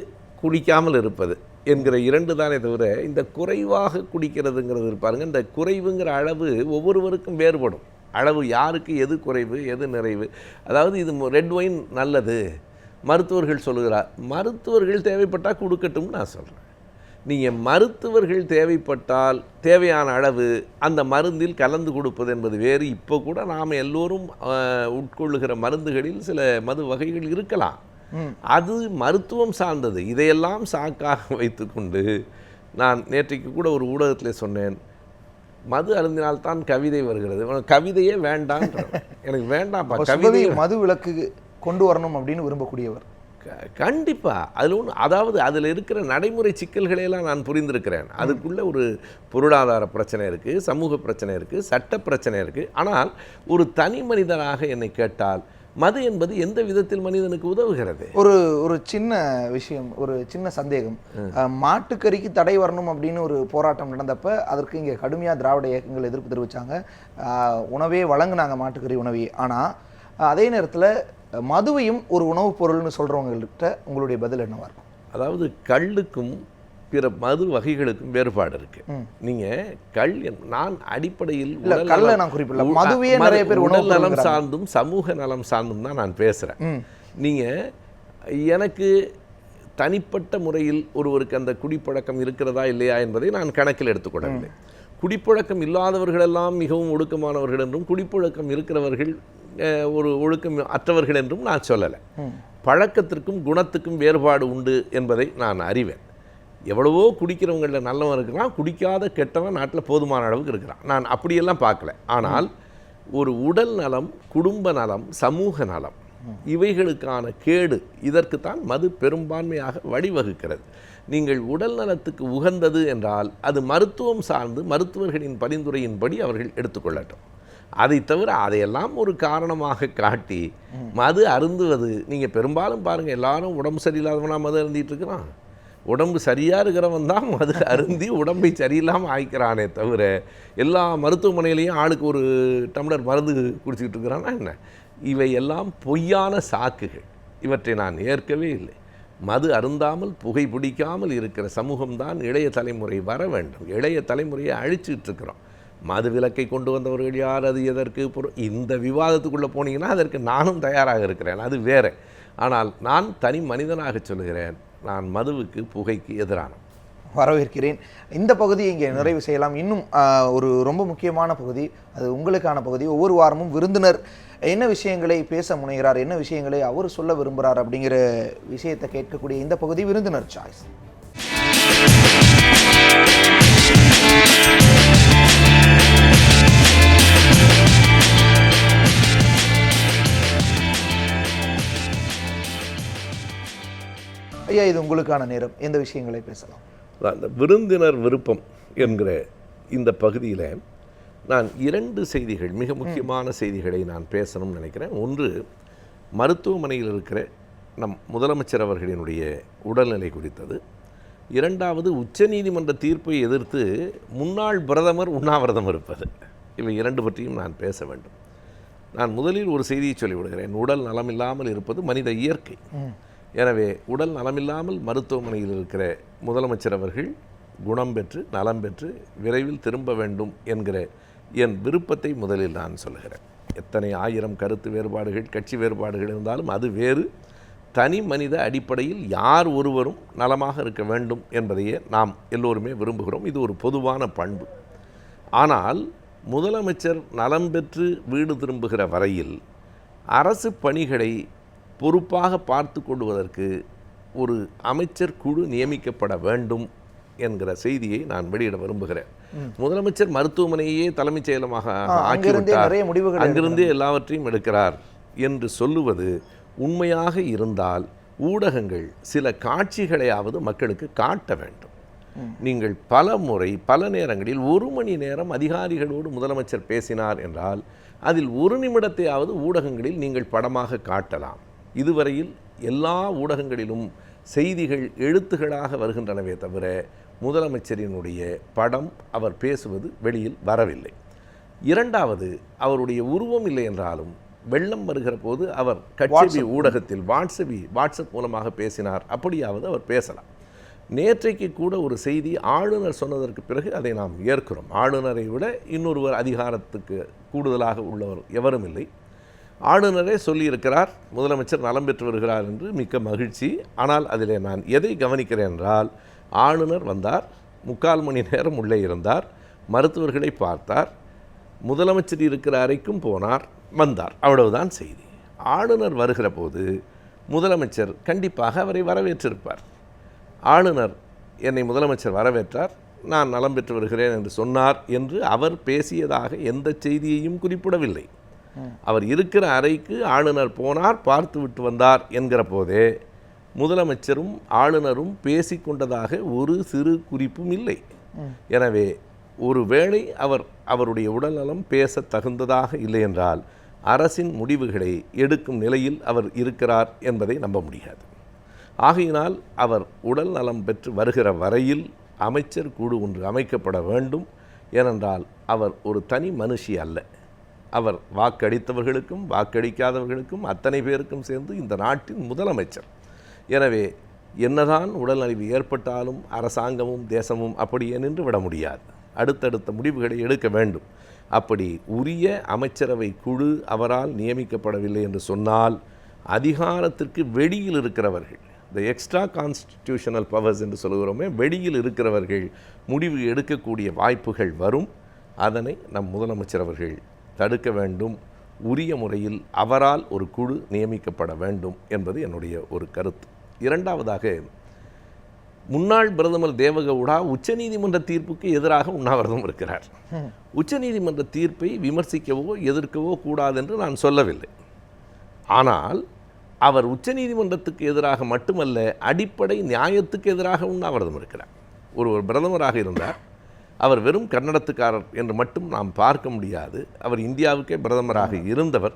குடிக்காமல் இருப்பது என்கிற 2 தானே தவிர இந்த குறைவாக குடிக்கிறதுங்கிறது இருப்பாருங்க. இந்த குறைவுங்கிற அளவு ஒவ்வொருவருக்கும் வேறுபடும். அளவு யாருக்கு எது குறைவு எது நிறைவு. அதாவது இது ரெட் ஒயின் நல்லது மருத்துவர்கள் சொல்லுகிறார். மருத்துவர்கள் தேவைப்பட்டால் கொடுக்கட்டும்னு நான் சொல்கிறேன். நீங்கள் மருத்துவர்கள் தேவைப்பட்டால் தேவையான அளவு அந்த மருந்தில் கலந்து கொடுப்பது என்பது வேறு. இப்போ கூட நாம் எல்லோரும் உட்கொள்ளுகிற மருந்துகளில் சில மது வகைகள் இருக்கலாம். அது மருத்துவம் சார்ந்தது. இதையெல்லாம் சாக்காக வைத்துக்கொண்டு நான் நேற்றைக்கு கூட ஒரு ஊடகத்தில் சொன்னேன், மது அருந்தினால்தான் கவிதை வருகிறது. கவிதையே வேண்டாம், எனக்கு வேண்டாம்ப்பா கவிதை. மது விலக்கு கொண்டு வரணும் அப்படின்னு விரும்பக்கூடியவர் கண்டிப்பாக. அதில் ஒன்று, அதாவது அதில் இருக்கிற நடைமுறை சிக்கல்களையெல்லாம் நான் புரிந்திருக்கிறேன். அதுக்குள்ளே ஒரு பொருளாதார பிரச்சனை இருக்குது, சமூக பிரச்சனை இருக்குது, சட்ட பிரச்சனை இருக்குது. ஆனால் ஒரு தனி மனிதனாக என்னை கேட்டால் மது என்பது எந்த விதத்தில் மனிதனுக்கு உதவுகிறது? ஒரு சின்ன விஷயம், ஒரு சின்ன சந்தேகம். மாட்டுக்கறிக்கு தடை வரணும் அப்படின்னு ஒரு போராட்டம் நடந்தப்ப அதற்கு இங்கே கடுமையாக திராவிட இயக்கங்கள் எதிர்ப்பு தெரிவித்தாங்க. உணவே வழங்கினாங்க, மாட்டுக்கறி உணவே. ஆனால் அதே நேரத்தில் மதுவையும் ஒரு உணவுப் பொருள்னு சொல்கிறவங்கள்கிட்ட உங்களுடைய பதில் என்னவா இருக்கும்? அதாவது கள்ளுக்கும் பிற மது வகைகளுக்கும் வேறுபாடு இருக்கு. நீங்க கள், நான் அடிப்படையில் உடல் நலம் சார்ந்தும் சமூக நலம் சார்ந்தும் தான் நான் பேசுறேன். நீங்க எனக்கு தனிப்பட்ட முறையில் ஒருவருக்கு அந்த குடிப்பழக்கம் இருக்கிறதா இல்லையா என்பதை நான் கணக்கில் எடுத்துக்கொள்ளவில்லை. குடிப்பழக்கம் இல்லாதவர்களெல்லாம் மிகவும் ஒழுக்கமானவர்கள் என்றும் குடிப்பழக்கம் இருக்கிறவர்கள் ஒரு ஒழுக்கம் அற்றவர்கள் என்றும் நான் சொல்லலை. பழக்கத்திற்கும் குணத்துக்கும் வேறுபாடு உண்டு என்பதை நான் அறிவேன். எவ்வளவோ குடிக்கிறவங்களில் நல்லவன் இருக்கிறான், குடிக்காத கெட்டவன் நாட்டில் போதுமான அளவுக்கு இருக்கிறான். நான் அப்படியெல்லாம் பார்க்கல. ஆனால் ஒரு உடல் நலம், குடும்ப நலம், சமூக நலம், இவைகளுக்கான கேடு, இதற்குத்தான் மது பெரும்பான்மையாக வழிவகுக்கிறது. நீங்கள் உடல் நலத்துக்கு உகந்தது என்றால் அது மருத்துவம் சார்ந்து மருத்துவர்களின் பரிந்துரையின்படி அவர்கள் எடுத்துக்கொள்ளட்டும். அதை தவிர அதையெல்லாம் ஒரு காரணமாக காட்டி மது அருந்துவது, நீங்கள் பெரும்பாலும் பாருங்கள், எல்லாரும் உடம்பு சரியில்லாதவனா மது அருந்திட்டு இருக்கிறான். உடம்பு சரியாக இருக்கிறவன் தான் மது அருந்தி உடம்பை சரியில்லாமல் ஆய்க்கிறானே தவிர எல்லா மருத்துவமனையிலையும் ஆளுக்கு ஒரு டம்ளர் மருந்து குடிச்சிக்கிட்டு இருக்கிறான்னா என்ன? இவை எல்லாம் பொய்யான சாக்குகள். இவற்றை நான் ஏற்கவே இல்லை. மது அருந்தாமல் புகை பிடிக்காமல் இருக்கிற சமூகம்தான் இளைய தலைமுறை வர வேண்டும். இளைய தலைமுறையை அழிச்சிட்டு இருக்கிறோம். மது விலக்கை கொண்டு வந்தவர்கள் யார், அது எதற்கு, இந்த விவாதத்துக்குள்ளே போனீங்கன்னா அதற்கு நானும் தயாராக இருக்கிறேன், அது வேறு. ஆனால் நான் தனி மனிதனாக சொல்கிறேன், நான் மதுவுக்கு புகைக்கு எதிரான. வரவேற்கிறேன். இந்த பகுதியை இங்கே நிறைவு செய்யலாம். இன்னும் ஒரு ரொம்ப முக்கியமான பகுதி, அது உங்களுக்கான பகுதி. ஒவ்வொரு வாரமும் விருந்தினர் என்ன விஷயங்களை பேச முனைகிறார், என்ன விஷயங்களை அவர் சொல்ல விரும்புகிறார் அப்படிங்கிற விஷயத்தை கேட்கக்கூடிய இந்த பகுதி விருந்தினர் சாய்ஸ். ஐயா, இது உங்களுக்கான நேரம். எந்த விஷயங்களை பேசலாம்? அந்த விருந்தினர் விருப்பம் என்கிற இந்த பகுதியில் நான் 2 செய்திகள், மிக முக்கியமான செய்திகளை நான் பேசணும்னு நினைக்கிறேன். ஒன்று, மருத்துவமனையில் இருக்கிற நம் முதலமைச்சர் அவர்களினுடைய உடல்நிலை குறித்தது. 2வது, உச்சநீதிமன்ற தீர்ப்பை எதிர்த்து முன்னாள் பிரதமர் உண்ணாவிரதம் இருப்பது. இவை 2 பற்றியும் நான் பேச வேண்டும். நான் முதலில் ஒரு செய்தியை சொல்லிவிடுகிறேன். உடல் நலமில்லாமல் இருப்பது மனித இயற்கை. எனவே உடல் நலமில்லாமல் மருத்துவமனையில் இருக்கிற முதலமைச்சர் அவர்கள் குணம் பெற்று நலம் பெற்று விரைவில் திரும்ப வேண்டும் என்கிற என் விருப்பத்தை முதலில் நான் சொல்லுகிறேன். எத்தனை 1000 கருத்து வேறுபாடுகள், கட்சி வேறுபாடுகள் இருந்தாலும் அது வேறு. தனி மனித அடிப்படையில் யார் ஒருவரும் நலமாக இருக்க வேண்டும் என்பதையே நாம் எல்லோருமே விரும்புகிறோம். இது ஒரு பொதுவான பண்பு. ஆனால் முதலமைச்சர் நலம் பெற்று வீடு திரும்புகிற வரையில் அரசு பணிகளை பொறுப்பாக பார்த்து கொள்வதற்கு ஒரு அமைச்சர் குழு நியமிக்கப்பட வேண்டும் என்கிற செய்தியை நான் வெளியிட விரும்புகிறேன். முதலமைச்சர் மருத்துவமனையே தலைமைச் செயலமாக ஆக்கிவிட்டார், அங்கிருந்தே எல்லாவற்றையும் எடுக்கிறார் என்று சொல்லுவது உண்மையாக இருந்தால் ஊடகங்கள் சில காட்சிகளையாவது மக்களுக்கு காட்ட வேண்டும். நீங்கள் பல முறை பல நேரங்களில் 1 மணி நேரம் அதிகாரிகளோடு முதலமைச்சர் பேசினார் என்றால் அதில் 1 நிமிடத்தையாவது ஊடகங்களில் நீங்கள் படமாக காட்டலாம். இதுவரையில் எல்லா ஊடகங்களிலும் செய்திகள் எழுத்துகளாக வருகின்றனவே தவிர முதலமைச்சரினுடைய படம், அவர் பேசுவது வெளியில் வரவில்லை. 2வது, அவருடைய உருவம் இல்லை என்றாலும் வெள்ளம் வருகிற போது அவர் கட்சி ஊடகத்தில் வாட்ஸ்அப் மூலமாக பேசினார், அப்படியாவது அவர் பேசலாம். நேற்றைக்கு கூட ஒரு செய்தி ஆளுநர் சொன்னதற்கு பிறகு அதை நாம் ஏற்கிறோம். ஆளுநரை விட இன்னொருவர் அதிகாரத்துக்கு கூடுதலாக உள்ளவர் எவரும் இல்லை. ஆளுநரே சொல்லியிருக்கிறார் முதலமைச்சர் நலம் பெற்று வருகிறார் என்று, மிக்க மகிழ்ச்சி. ஆனால் அதில் நான் எதை கவனிக்கிறேன் என்றால், ஆளுநர் வந்தார், 3/4 மணி நேரம் உள்ளே இருந்தார், மருத்துவர்களை பார்த்தார், முதலமைச்சர் இருக்கிற அறைக்கும் போனார், வந்தார், அவ்வளவுதான் செய்தி. ஆளுநர் வருகிற போது முதலமைச்சர் கண்டிப்பாக அவரை வரவேற்றிருப்பார். ஆளுநர் என்னை முதலமைச்சர் வரவேற்றார், நான் நலம் பெற்று வருகிறேன் என்று சொன்னார் என்று அவர் பேசியதாக எந்த செய்தியையும் குறிப்பிடவில்லை. அவர் இருக்கிற அறைக்கு ஆளுநர் போனார், பார்த்து விட்டு வந்தார் என்கிற போதே முதலமைச்சரும் ஆளுநரும் பேசிக்கொண்டதாக ஒரு சிறு குறிப்பும் இல்லை. எனவே ஒருவேளை அவருடைய உடல்நலம் பேச தகுந்ததாக இல்லை என்றால் அரசின் முடிவுகளை எடுக்கும் நிலையில் அவர் இருக்கிறார் என்பதை நம்ப முடியாது. ஆகையினால் அவர் உடல் நலம் பெற்று வருகிற வரையில் அமைச்சர் குழு ஒன்று அமைக்கப்பட வேண்டும். ஏனென்றால் அவர் ஒரு தனி மனுஷி அல்ல. அவர் வாக்களித்தவர்களுக்கும் வாக்களிக்காதவர்களுக்கும் அத்தனை பேருக்கும் சேர்ந்து இந்த நாட்டின் முதலமைச்சர். எனவே என்னதான் உடல்நலிவு ஏற்பட்டாலும் அரசாங்கமும் தேசமும் அப்படியே நின்று விட முடியாது. அடுத்தடுத்த முடிவுகளை எடுக்க வேண்டும். அப்படி உரிய அமைச்சரவை குழு அவரால் நியமிக்கப்படவில்லை என்று சொன்னால் அதிகாரத்திற்கு வெளியில் இருக்கிறவர்கள், இந்த எக்ஸ்ட்ரா கான்ஸ்டிடியூஷனல் பவர்ஸ் என்று சொல்கிறோமே, வெளியில் இருக்கிறவர்கள் முடிவு எடுக்கக்கூடிய வாய்ப்புகள் வரும். அதனை நம் முதலமைச்சர் அவர்கள் தடுக்க வேண்டும். உரிய முறையில் அவரால் ஒரு குழு நியமிக்கப்பட வேண்டும் என்பது என்னுடைய ஒரு கருத்து. 2வதாக, முன்னாள் பிரதமர் தேவகவுடா உச்சநீதிமன்ற தீர்ப்புக்கு எதிராக உண்ணாவிரதம் இருக்கிறார். உச்சநீதிமன்ற தீர்ப்பை விமர்சிக்கவோ எதிர்க்கவோ கூடாது என்று நான் சொல்லவில்லை. ஆனால் அவர் உச்சநீதிமன்றத்துக்கு எதிராக மட்டுமல்ல, அடிப்படை நியாயத்துக்கு எதிராக உண்ணாவிரதம் இருக்கிறார். ஒருவர் பிரதமராக இருந்தார், அவர் வெறும் கன்னடத்துக்காரர் என்று மட்டும் நாம் பார்க்க முடியாது. அவர் இந்தியாவுக்கே பிரதமராக இருந்தவர்.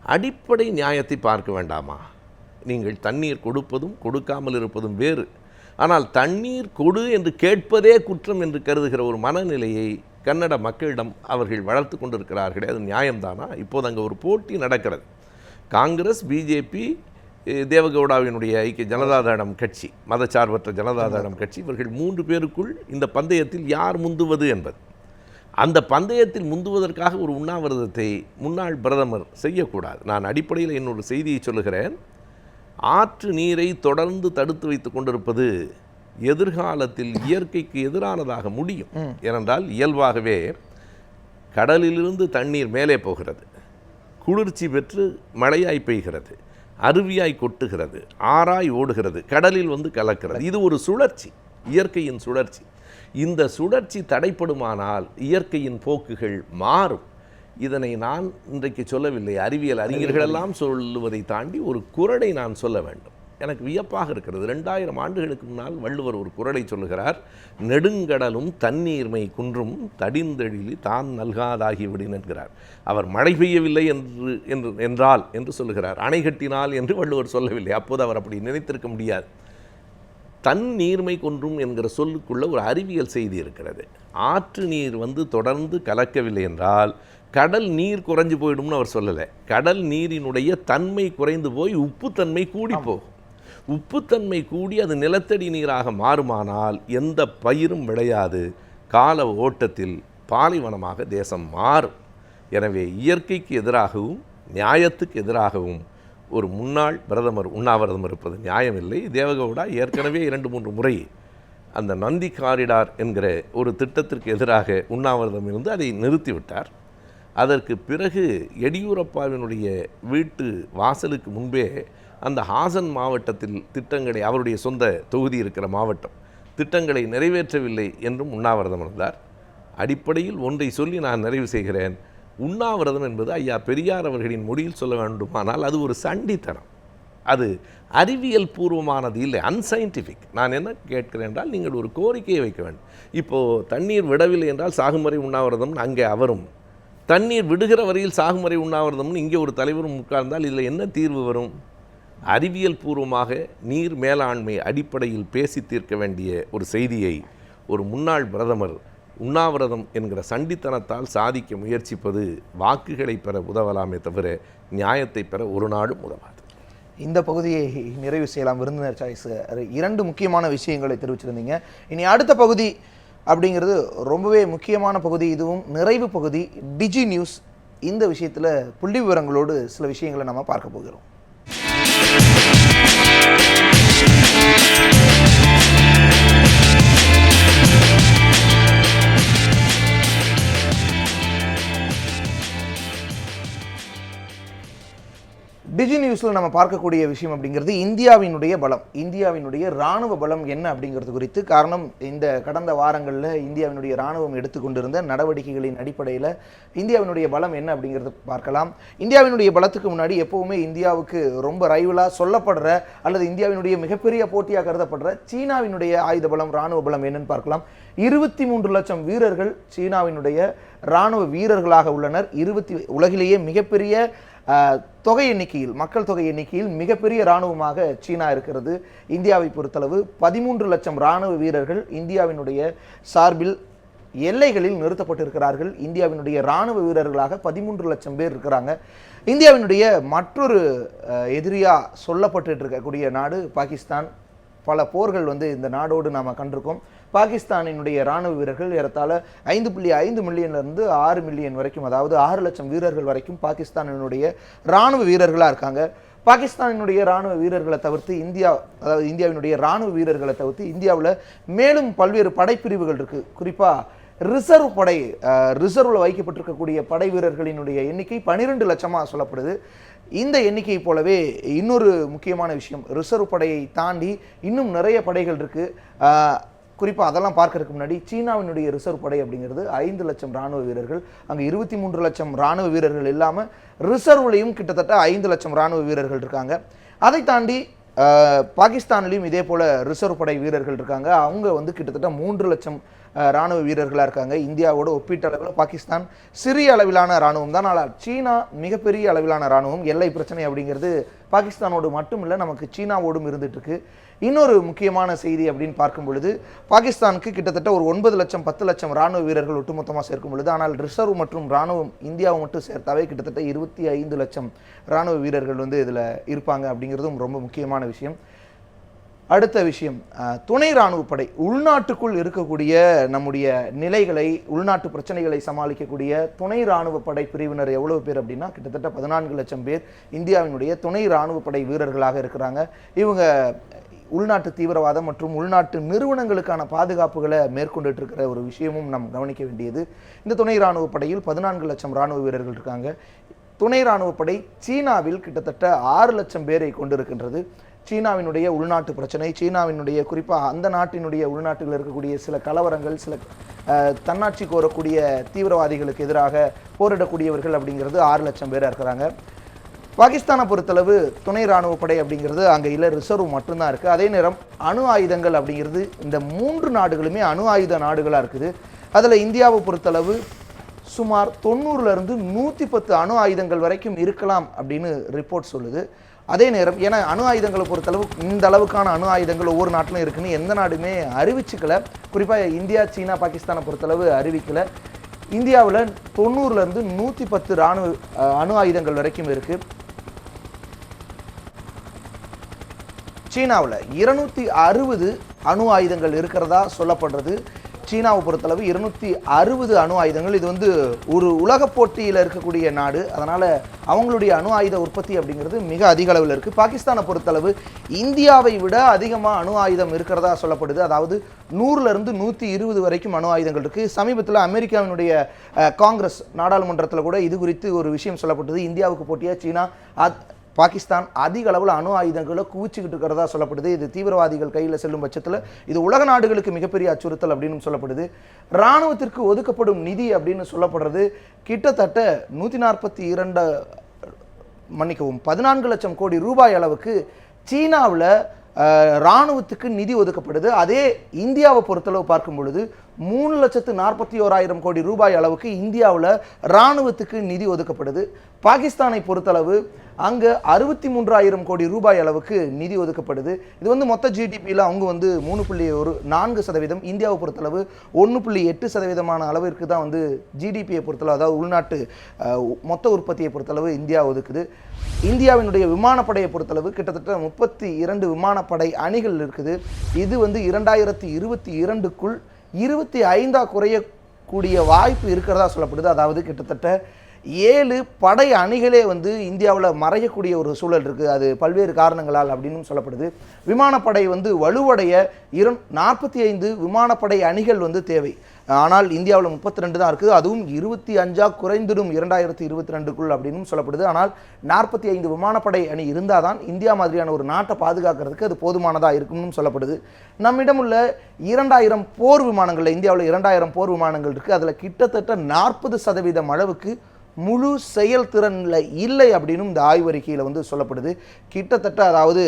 அடிப்படை நியாயத்தை பார்க்க வேண்டாமா? நீங்கள் தண்ணீர் கொடுப்பதும் கொடுக்காமல் இருப்பதும் வேறு. ஆனால் தண்ணீர் கொடு என்று கேட்பதே குற்றம் என்று கருதுகிற ஒரு மனநிலையை கன்னட மக்களிடம் அவர்கள் வளர்த்து கொண்டிருக்கிறார்களே, அது நியாயம்தானா? இப்போது அங்கே ஒரு போட்டி நடக்கிறது. காங்கிரஸ், பிஜேபி, தேவகவுடாவினுடைய ஐக்கிய ஜனதாதளம் கட்சி, மதச்சார்பற்ற ஜனதாதளம் கட்சி, இவர்கள் 3 பேருக்குள் இந்த பந்தயத்தில் யார் முந்துவது என்பது. அந்த பந்தயத்தில் முந்துவதற்காக ஒரு உண்ணாவிரதத்தை முன்னாள் பிரதமர் செய்யக்கூடாது. நான் அடிப்படையில் இன்னொரு செய்தியை சொல்லுகிறேன். ஆற்று நீரை தொடர்ந்து தடுத்து வைத்துக் கொண்டிருப்பது எதிர்காலத்தில் இயற்கைக்கு எதிரானதாக முடியும். ஏனென்றால் இயல்பாகவே கடலிலிருந்து தண்ணீர் மேலே போகிறது, குளிர்ச்சி பெற்று மழையாய் பெய்கிறது, அருவியாய் கொட்டுகிறது, ஆறாய் ஓடுகிறது, கடலில் வந்து கலக்கிறது. இது ஒரு சுழற்சி, இயற்கையின் சுழற்சி. இந்த சுழற்சி தடைப்படுமானால் இயற்கையின் போக்குகள் மாறும். இதனை நான் இன்றைக்கு சொல்லவில்லை, அறிவியல் அறிஞர்களெல்லாம் சொல்லுவதை தாண்டி ஒரு குறளை நான் சொல்ல வேண்டும். எனக்கு வியப்பாக இருக்கிறது. 2000 ஆண்டுகளுக்கு முன்னால் வள்ளுவர் ஒரு குறளை சொல்லுகிறார். நெடுங்கடலும் தண்ணீர்மை குன்றும் தடிந்தெழிலி தான் நல்காதாகிவிடின் என்கிறார். அவர் மழை பெய்யவில்லை என்றால் என்று சொல்லுகிறார். அணை கட்டினால் என்று வள்ளுவர் சொல்லவில்லை. அப்போது அவர் அப்படி நினைத்திருக்க முடியாது. தன் நீர்மை கொன்றும் என்கிற சொல்லுக்குள்ள ஒரு அறிவியல் செய்தி இருக்கிறது. ஆற்று நீர் வந்து தொடர்ந்து கலக்கவில்லை என்றால் கடல் நீர் குறைஞ்சு போயிடும்னு அவர் சொல்லலை. கடல் நீரினுடைய தன்மை குறைந்து போய் உப்புத்தன்மை கூடி போகும். உப்புத்தன்மை கூடி அது நிலத்தடி நீராக மாறுமானால் எந்த பயிரும் விளையாது. கால ஓட்டத்தில் பாலைவனமாக தேசம் மாறும். எனவே இயற்கைக்கு எதிராகவும் நியாயத்துக்கு எதிராகவும் ஒரு முன்னாள் பிரதமர் உண்ணாவிரதம் இருப்பது நியாயமில்லை. தேவகவுடா ஏற்கனவே 2-3 முறை அந்த நந்தி காரிடார் என்கிற ஒரு திட்டத்திற்கு எதிராக உண்ணாவிரதம் இருந்து அதை நிறுத்திவிட்டார். அதற்கு பிறகு எடியூரப்பாவினுடைய வீட்டு வாசலுக்கு முன்பே அந்த ஹாசன் மாவட்டத்தில் திட்டங்களை, அவருடைய சொந்த தொகுதி இருக்கிற மாவட்டம், திட்டங்களை நிறைவேற்றவில்லை என்றும் உண்ணாவிரதம் இருந்தார். அடிப்படையில் ஒன்றை சொல்லி நான் நிறைவு செய்கிறேன். உண்ணாவிரதம் என்பது ஐயா பெரியார் அவர்களின் மொழியில் சொல்ல வேண்டுமானால் அது ஒரு சண்டித்தனம். அது அறிவியல் பூர்வமானது இல்லை, அன்சைன்டிஃபிக். நான் என்ன கேட்கிறேன் என்றால், நீங்கள் ஒரு கோரிக்கையை வைக்க வேண்டும். இப்போது தண்ணீர் விடவில்லை என்றால் சாகுமுறை உண்ணாவிரதம் அங்கே அவரும், தண்ணீர் விடுகிற வரையில் சாகுமுறை உண்ணாவிரதம்னு இங்கே ஒரு தலைவரும் உட்கார்ந்தால் இதில் என்ன தீர்வு வரும்? அறிவியல் பூர்வமாக நீர் மேலாண்மை அடிப்படையில் பேசி தீர்க்க வேண்டிய ஒரு செய்தியை ஒரு முன்னாள் பிரதமர் உண்ணாவிரதம் என்கிற சண்டித்தனத்தால் சாதிக்க முயற்சிப்பது வாக்குகளை பெற உதவலாமே தவிர நியாயத்தை பெற ஒரு நாடும் உதவாது. இந்த பகுதியை நிறைவு செய்யலாம். விருந்தினர் சாய்ஸ் 2 முக்கியமான விஷயங்களை தெரிவிச்சிருந்தீங்க. இனி அடுத்த பகுதி அப்படிங்கிறது ரொம்பவே முக்கியமான பகுதி, இதுவும் நிறைவு பகுதி. டிஜி நியூஸ் இந்த விஷயத்தில் புள்ளி விவரங்களோடு சில விஷயங்களை நம்ம பார்க்க போகிறோம். டிஜி நியூஸில் நம்ம பார்க்கக்கூடிய விஷயம் அப்படிங்கிறது இந்தியாவினுடைய பலம், இந்தியாவினுடைய இராணுவ பலம் என்ன அப்படிங்கிறது குறித்து. காரணம், இந்த கடந்த வாரங்களில் இந்தியாவினுடைய இராணுவம் எடுத்துக்கொண்டிருந்த நடவடிக்கைகளின் அடிப்படையில் இந்தியாவினுடைய பலம் என்ன அப்படிங்கிறது பார்க்கலாம். இந்தியாவினுடைய பலத்துக்கு முன்னாடி எப்போவுமே இந்தியாவுக்கு ரொம்ப ரைவலாக சொல்லப்படுற அல்லது இந்தியாவினுடைய மிகப்பெரிய போட்டியாக கருதப்படுற சீனாவினுடைய ஆயுத பலம், இராணுவ பலம் என்னன்னு பார்க்கலாம். 23 லட்சம் வீரர்கள் சீனாவினுடைய இராணுவ வீரர்களாக உள்ளனர். உலகிலேயே மிகப்பெரிய தொகை எண்ணிக்கையில், மக்கள் தொகை எண்ணிக்கையில் மிகப்பெரிய இராணுவமாக சீனா இருக்கிறது. இந்தியாவை பொறுத்தளவு 13 லட்சம் இராணுவ வீரர்கள் இந்தியாவினுடைய சார்பில் எல்லைகளில் நிறுத்தப்பட்டிருக்கிறார்கள். இந்தியாவினுடைய இராணுவ வீரர்களாக 13 லட்சம் பேர் இருக்கிறாங்க. இந்தியாவினுடைய மற்றொரு எதிரியாக சொல்லப்பட்டு இருக்கக்கூடிய நாடு பாகிஸ்தான். பல போர்கள் இந்த நாடோடு நாம் கண்டிருக்கோம். பாகிஸ்தானினுடைய இராணுவ வீரர்கள் ஏறத்தாழ 5.5 மில்லியன்லேருந்து 6 மில்லியன் வரைக்கும், அதாவது 6 லட்சம் வீரர்கள் வரைக்கும் பாகிஸ்தானினுடைய இராணுவ வீரர்களாக இருக்காங்க. பாகிஸ்தானினுடைய இராணுவ வீரர்களை தவிர்த்து இந்தியாவினுடைய இராணுவ வீரர்களை தவிர்த்து இந்தியாவில் மேலும் பல்வேறு படைப்பிரிவுகள் இருக்குது. குறிப்பாக ரிசர்வில் வைக்கப்பட்டிருக்கக்கூடிய படை வீரர்களினுடைய எண்ணிக்கை 12 லட்சமாக சொல்லப்படுது. இந்த எண்ணிக்கை போலவே இன்னொரு முக்கியமான விஷயம், ரிசர்வ் படையை தாண்டி இன்னும் நிறைய படைகள் இருக்குது. குறிப்பாக அதெல்லாம் பார்க்கறதுக்கு முன்னாடி சீனாவினுடைய ரிசர்வ் படை அப்படிங்கிறது 5 லட்சம் இராணுவ வீரர்கள். அங்கே 23 லட்சம் இராணுவ வீரர்கள் இல்லாமல் ரிசர்வ்லையும் கிட்டத்தட்ட 5 லட்சம் இராணுவ வீரர்கள் இருக்காங்க. அதை தாண்டி பாகிஸ்தான்லேயும் இதே போல் ரிசர்வ் படை வீரர்கள் இருக்காங்க. அவங்க கிட்டத்தட்ட 3 லட்சம் இராணுவ வீரர்களாக இருக்காங்க. இந்தியாவோட ஒப்பீட்டளவில் பாகிஸ்தான் சிறிய அளவிலான இராணுவம் தான். ஆனால் சீனா மிகப்பெரிய அளவிலான இராணுவம். எல்லை பிரச்சனை அப்படிங்கிறது பாகிஸ்தானோடு மட்டும் இல்லை, நமக்கு சீனாவோடும் இருந்துட்டு இருக்கு. இன்னொரு முக்கியமான செய்தி அப்படின்னு பார்க்கும் பொழுது பாகிஸ்தானுக்கு கிட்டத்தட்ட ஒரு 9 லட்சம் 10 லட்சம் இராணுவ வீரர்கள் ஒட்டுமொத்தமாக சேர்க்கும் பொழுது, ஆனால் ரிசர்வ் மற்றும் இராணுவம் இந்தியாவை மட்டும் சேர்த்தாவே கிட்டத்தட்ட 25 லட்சம் இராணுவ வீரர்கள் வந்து இதில் இருப்பாங்க அப்படிங்கிறதும் ரொம்ப முக்கியமான விஷயம். அடுத்த விஷயம், துணை இராணுவப்படை உள்நாட்டுக்குள் இருக்கக்கூடிய நம்முடைய நிலைகளை, உள்நாட்டு பிரச்சனைகளை சமாளிக்கக்கூடிய துணை இராணுவப்படை பிரிவினர் எவ்வளவு பேர் அப்படின்னா கிட்டத்தட்ட 14 லட்சம் பேர் இந்தியாவினுடைய துணை இராணுவப்படை வீரர்களாக இருக்கிறாங்க. இவங்க உள்நாட்டு தீவிரவாதம் மற்றும் உள்நாட்டு நிறுவனங்களுக்கான பாதுகாப்புகளை மேற்கொண்டுட்டு இருக்கிற ஒரு விஷயமும் நாம் கவனிக்க வேண்டியது. இந்த துணை இராணுவ படையில் 14 லட்சம் இராணுவ வீரர்கள் இருக்காங்க. துணை இராணுவப்படை சீனாவில் கிட்டத்தட்ட 6 லட்சம் பேரை கொண்டிருக்கின்றது. சீனாவினுடைய உள்நாட்டு பிரச்சனை, சீனாவினுடைய குறிப்பாக அந்த நாட்டினுடைய உள்நாட்டில் இருக்கக்கூடிய சில கலவரங்கள், சில தன்னாட்சி கோரக்கூடிய தீவிரவாதிகளுக்கு எதிராக போரிடக்கூடியவர்கள் அப்படிங்கிறது 6 லட்சம் பேராக இருக்கிறாங்க. பாகிஸ்தானை பொறுத்தளவு துணை இராணுவப்படை அப்படிங்கிறது அங்கே இல்லை, ரிசர்வ் மட்டும்தான் இருக்குது. அதே நேரம் அணு ஆயுதங்கள் அப்படிங்கிறது இந்த 3 நாடுகளுமே அணு ஆயுத நாடுகளாக இருக்குது. அதில் இந்தியாவை பொறுத்தளவு சுமார் 90லேருந்து 110 அணு ஆயுதங்கள் வரைக்கும் இருக்கலாம் அப்படின்னு ரிப்போர்ட் சொல்லுது. அதே நேரம் ஏன்னா அணு ஆயுதங்களை பொறுத்தளவு இந்த அளவுக்கான அணு ஆயுதங்கள் ஒவ்வொரு நாட்டிலும் இருக்குன்னு எந்த நாடுமே அறிவிச்சுக்கல. குறிப்பாக இந்தியா, சீனா, பாகிஸ்தானை பொறுத்தளவு அறிவிக்கல. இந்தியாவில் 90லேருந்து 110 அணு ஆயுதங்கள் வரைக்கும் இருக்குது. சீனாவில் 260 அணு ஆயுதங்கள் இருக்கிறதா சொல்லப்படுறது. சீனாவை பொறுத்தளவு 260 அணு ஆயுதங்கள். இது வந்து ஒரு உலக போட்டியில் இருக்கக்கூடிய நாடு, அதனால் அவங்களுடைய அணு ஆயுத உற்பத்தி அப்படிங்கிறது மிக அதிக அளவில் இருக்குது. பாகிஸ்தானை பொறுத்தளவு இந்தியாவை விட அதிகமாக அணு ஆயுதம் இருக்கிறதா சொல்லப்படுது. அதாவது 100லேருந்து 120 வரைக்கும் அணு ஆயுதங்கள் இருக்குது. சமீபத்தில் அமெரிக்காவினுடைய காங்கிரஸ் நாடாளுமன்றத்தில் கூட இது குறித்து ஒரு விஷயம் சொல்லப்பட்டது. இந்தியாவுக்கு போட்டியாக சீனா பாகிஸ்தான் அதிக அளவில் அணு ஆயுதங்களை குவிச்சுக்கிட்டு இருக்கிறதா சொல்லப்படுது. இது தீவிரவாதிகள் கையில் செல்லும் பட்சத்தில் இது உலக நாடுகளுக்கு மிகப்பெரிய அச்சுறுத்தல் அப்படின்னு சொல்லப்படுது. இராணுவத்திற்கு ஒதுக்கப்படும் நிதி அப்படின்னு சொல்லப்படுறது கிட்டத்தட்ட 14 லட்சம் கோடி ரூபாய் அளவுக்கு சீனாவில் இராணுவத்துக்கு நிதி ஒதுக்கப்படுது. அதே இந்தியாவை பொறுத்தளவு பார்க்கும் பொழுது 3,41,000 கோடி ரூபாய் அளவுக்கு இந்தியாவில் இராணுவத்துக்கு நிதி ஒதுக்கப்படுது. பாகிஸ்தானை பொறுத்தளவு அங்கே 63,000 கோடி ரூபாய் அளவுக்கு நிதி ஒதுக்கப்படுது. இது வந்து மொத்த ஜிடிபியில் அவங்க வந்து 3.4%, இந்தியாவை பொறுத்தளவு 1.8% அளவிற்கு தான் வந்து ஜிடிபியை பொறுத்தளவு, அதாவது உள்நாட்டு மொத்த உற்பத்தியை பொறுத்தளவு இந்தியா ஒதுக்குது. இந்தியாவினுடைய விமானப்படையை பொறுத்தளவு கிட்டத்தட்ட 32 விமானப்படை அணிகள் இருக்குது. இது வந்து 2022க்குள் 25 குறையக்கூடிய வாய்ப்பு இருக்கிறதா சொல்லப்படுது. அதாவது கிட்டத்தட்ட 7 படை அணிகளே வந்து இந்தியாவில் மறையக்கூடிய ஒரு சூழல் இருக்குது. அது பல்வேறு காரணங்களால் அப்படின்னு சொல்லப்படுது. விமானப்படை வந்து வலுவடைய 45 விமானப்படை அணிகள் வந்து தேவை. ஆனால் இந்தியாவில் 32 தான் இருக்குது. அதுவும் 25 குறைந்திடும் 2022க்குள் அப்படின்னு சொல்லப்படுது. ஆனால் 45 விமானப்படை அணி இருந்தால் தான் இந்தியா மாதிரியான ஒரு நாட்டை பாதுகாக்கிறதுக்கு அது போதுமானதாக இருக்கும்னு சொல்லப்படுது. நம்மிடம் உள்ள 2000 போர் விமானங்கள், இந்தியாவில் 2000 போர் விமானங்கள் இருக்குது. அதில் கிட்டத்தட்ட 40% அளவுக்கு முழு செயல்திறனில் இல்லை அப்படின்னும் இந்த ஆய்வறிக்கையில் வந்து சொல்லப்படுது. கிட்டத்தட்ட அதாவது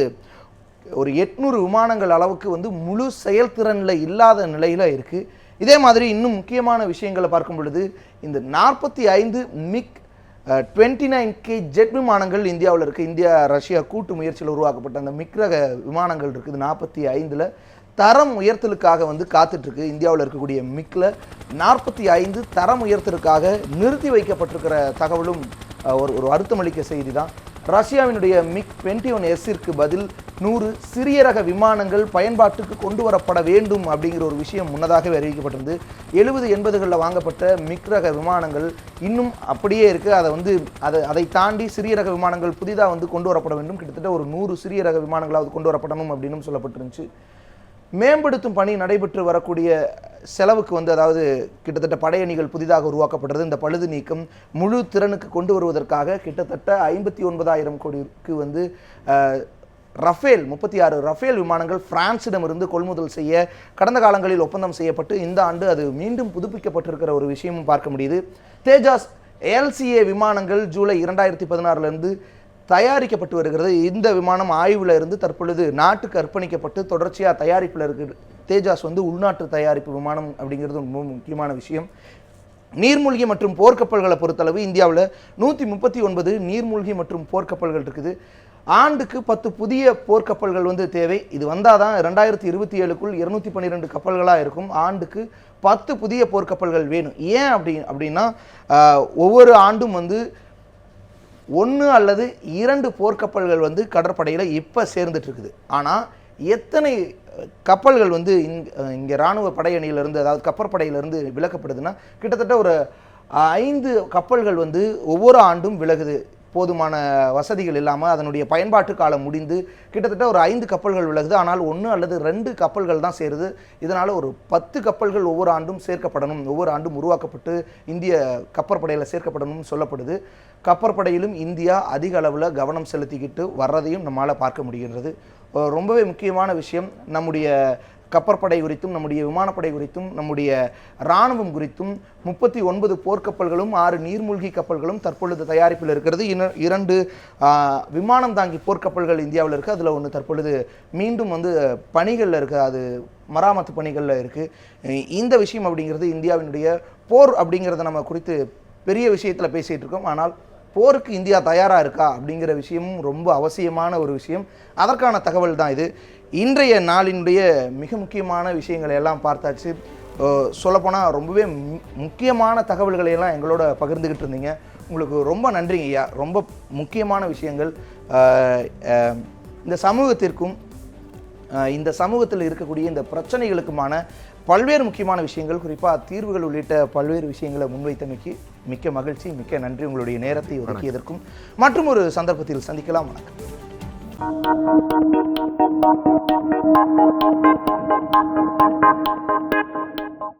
ஒரு 800 விமானங்கள் அளவுக்கு வந்து முழு செயல்திறனில் இல்லாத நிலையில் இருக்குது. இதே மாதிரி இன்னும் முக்கியமான விஷயங்களை பார்க்கும் பொழுது இந்த 45 MiG-29K ஜெட் விமானங்கள் இந்தியாவில் இருக்குது. இந்தியா ரஷ்யா கூட்டு முயற்சியில் உருவாக்கப்பட்ட அந்த மிக் ரக விமானங்கள் இருக்குது. 45ல் தரம் உயர்த்தலுக்காக வந்து காத்துட்ருக்கு. இந்தியாவில் இருக்கக்கூடிய மிக்கில் 45 தரம் உயர்த்தலுக்காக நிறுத்தி வைக்கப்பட்டிருக்கிற தகவலும் ஒரு வருத்தமளிக்க செய்தி தான். ரஷ்யாவினுடைய MiG-21Sற்கு பதில் 100 சிறிய ரக விமானங்கள் பயன்பாட்டுக்கு கொண்டு வரப்பட வேண்டும் அப்படிங்கிற ஒரு விஷயம் முன்னதாகவே அறிவிக்கப்பட்டிருந்து 70-80களில் வாங்கப்பட்ட மிக் ரக விமானங்கள் இன்னும் அப்படியே இருக்குது. அதை தாண்டி சிறிய ரக விமானங்கள் புதிதாக வந்து கொண்டு வரப்பட வேண்டும். கிட்டத்தட்ட ஒரு 100 சிறிய ரக விமானங்களாவது கொண்டு வரப்படணும் அப்படின்னு சொல்லப்பட்டிருந்துச்சு. மேம்படுத்தும் பணி நடைபெற்று வரக்கூடிய செலவுக்கு வந்து அதாவது கிட்டத்தட்ட படையணிகள் புதிதாக உருவாக்கப்படுறது. இந்த பழுது நீக்கம் முழு திறனுக்கு கொண்டு வருவதற்காக கிட்டத்தட்ட 59,000 கோடிக்கு வந்து ரஃபேல் 36 ரஃபேல் விமானங்கள் பிரான்சிடமிருந்து கொள்முதல் செய்ய கடந்த காலங்களில் ஒப்பந்தம் செய்யப்பட்டு இந்த ஆண்டு அது மீண்டும் புதுப்பிக்கப்பட்டிருக்கிற ஒரு விஷயமும் பார்க்க முடியுது. தேஜாஸ் LCA விமானங்கள் ஜூலை 2016 தயாரிக்கப்பட்டு வருகிறது. இந்த விமானம் ஆய்வில் இருந்து தற்பொழுது நாட்டுக்கு அர்ப்பணிக்கப்பட்டு தொடர்ச்சியாக தயாரிப்பில் தேஜாஸ் வந்து உள்நாட்டு தயாரிப்பு விமானம் அப்படிங்கிறது ரொம்ப முக்கியமான விஷயம். நீர்மூழ்கி மற்றும் போர்க்கப்பல்களை பொறுத்தளவு இந்தியாவில் 139 நீர்மூழ்கி மற்றும் போர்க்கப்பல்கள் இருக்குது. ஆண்டுக்கு 10 புதிய போர்க்கப்பல்கள் வந்து தேவை. இது வந்தால் தான் 2027க்குள் 212 கப்பல்களாக இருக்கும். ஆண்டுக்கு 10 புதிய போர்க்கப்பல்கள் வேணும். ஏன் அப்படின்னா ஒவ்வொரு ஆண்டும் வந்து 1 அல்லது 2 போர்க்கப்பல்கள் வந்து கடற்படையில் இப்போ சேர்ந்துட்டு இருக்குது. ஆனால் எத்தனை கப்பல்கள் வந்து இங்கே இராணுவ படையணியிலிருந்து, அதாவது கப்பற்படையிலிருந்து விலக்கப்படுதுன்னா கிட்டத்தட்ட ஒரு 5 கப்பல்கள் வந்து ஒவ்வொரு ஆண்டும் விலகுது. போதுமான வசதிகள் இல்லாமல் அதனுடைய பயன்பாட்டு காலம் முடிந்து கிட்டத்தட்ட ஒரு 5 கப்பல்கள் விலகுது. ஆனால் 1 அல்லது 2 கப்பல்கள் தான் சேருது. இதனால் ஒரு 10 கப்பல்கள் ஒவ்வொரு ஆண்டும் சேர்க்கப்படணும், ஒவ்வொரு ஆண்டும் உருவாக்கப்பட்டு இந்திய கப்பற்படையில் சேர்க்கப்படணும்னு சொல்லப்படுது. கப்பற்படையிலும் இந்தியா அதிக அளவில் கவனம் செலுத்திக்கிட்டு வர்றதையும் நம்மளால் பார்க்க முடிகின்றது. ரொம்பவே முக்கியமான விஷயம். நம்முடைய கப்பற்படை குறித்தும், நம்முடைய விமானப்படை குறித்தும், நம்முடைய இராணுவம் குறித்தும் 39 போர்க்கப்பல்களும் 6 நீர்மூழ்கி கப்பல்களும் தற்பொழுது தயாரிப்பில் இருக்கிறது. 2 விமானம் தாங்கி போர்க்கப்பல்கள் இந்தியாவில் இருக்குது. அதில் ஒன்று தற்பொழுது மீண்டும் வந்து பணிகளில் இருக்குது, அது மராமத்து பணிகளில் இருக்குது. இந்த விஷயம் அப்படிங்கிறது இந்தியாவினுடைய போர் அப்படிங்கிறத நம்ம குறித்து பெரிய விஷயத்தில் பேசிகிட்டு இருக்கோம். ஆனால் போருக்கு இந்தியா தயாராக இருக்கா அப்படிங்கிற விஷயமும் ரொம்ப அவசியமான ஒரு விஷயம். அதற்கான தகவல் தான் இது. இன்றைய நாளினுடைய மிக முக்கியமான விஷயங்களை எல்லாம் பார்த்தாச்சு. சொல்லப்போனால் ரொம்பவே முக்கியமான தகவல்களை எல்லாம் எங்களோட பகிர்ந்துக்கிட்டு இருந்தீங்க. உங்களுக்கு ரொம்ப நன்றிங்க ஐயா. ரொம்ப முக்கியமான விஷயங்கள் இந்த சமூகத்திற்கும் இந்த சமூகத்தில் இருக்கக்கூடிய இந்த பிரச்சனைகளுக்குமான பல்வேறு முக்கியமான விஷயங்கள், குறிப்பாக தீர்வுகள் உள்ளிட்ட பல்வேறு விஷயங்களை முன்வைத்தமைக்கு மிக்க மகிழ்ச்சி, மிக்க நன்றி. உங்களுடைய நேரத்தை ஒதுக்கியதற்கும் மற்றும் ஒரு சந்தர்ப்பத்தில் சந்திக்கலாம். வணக்கம்.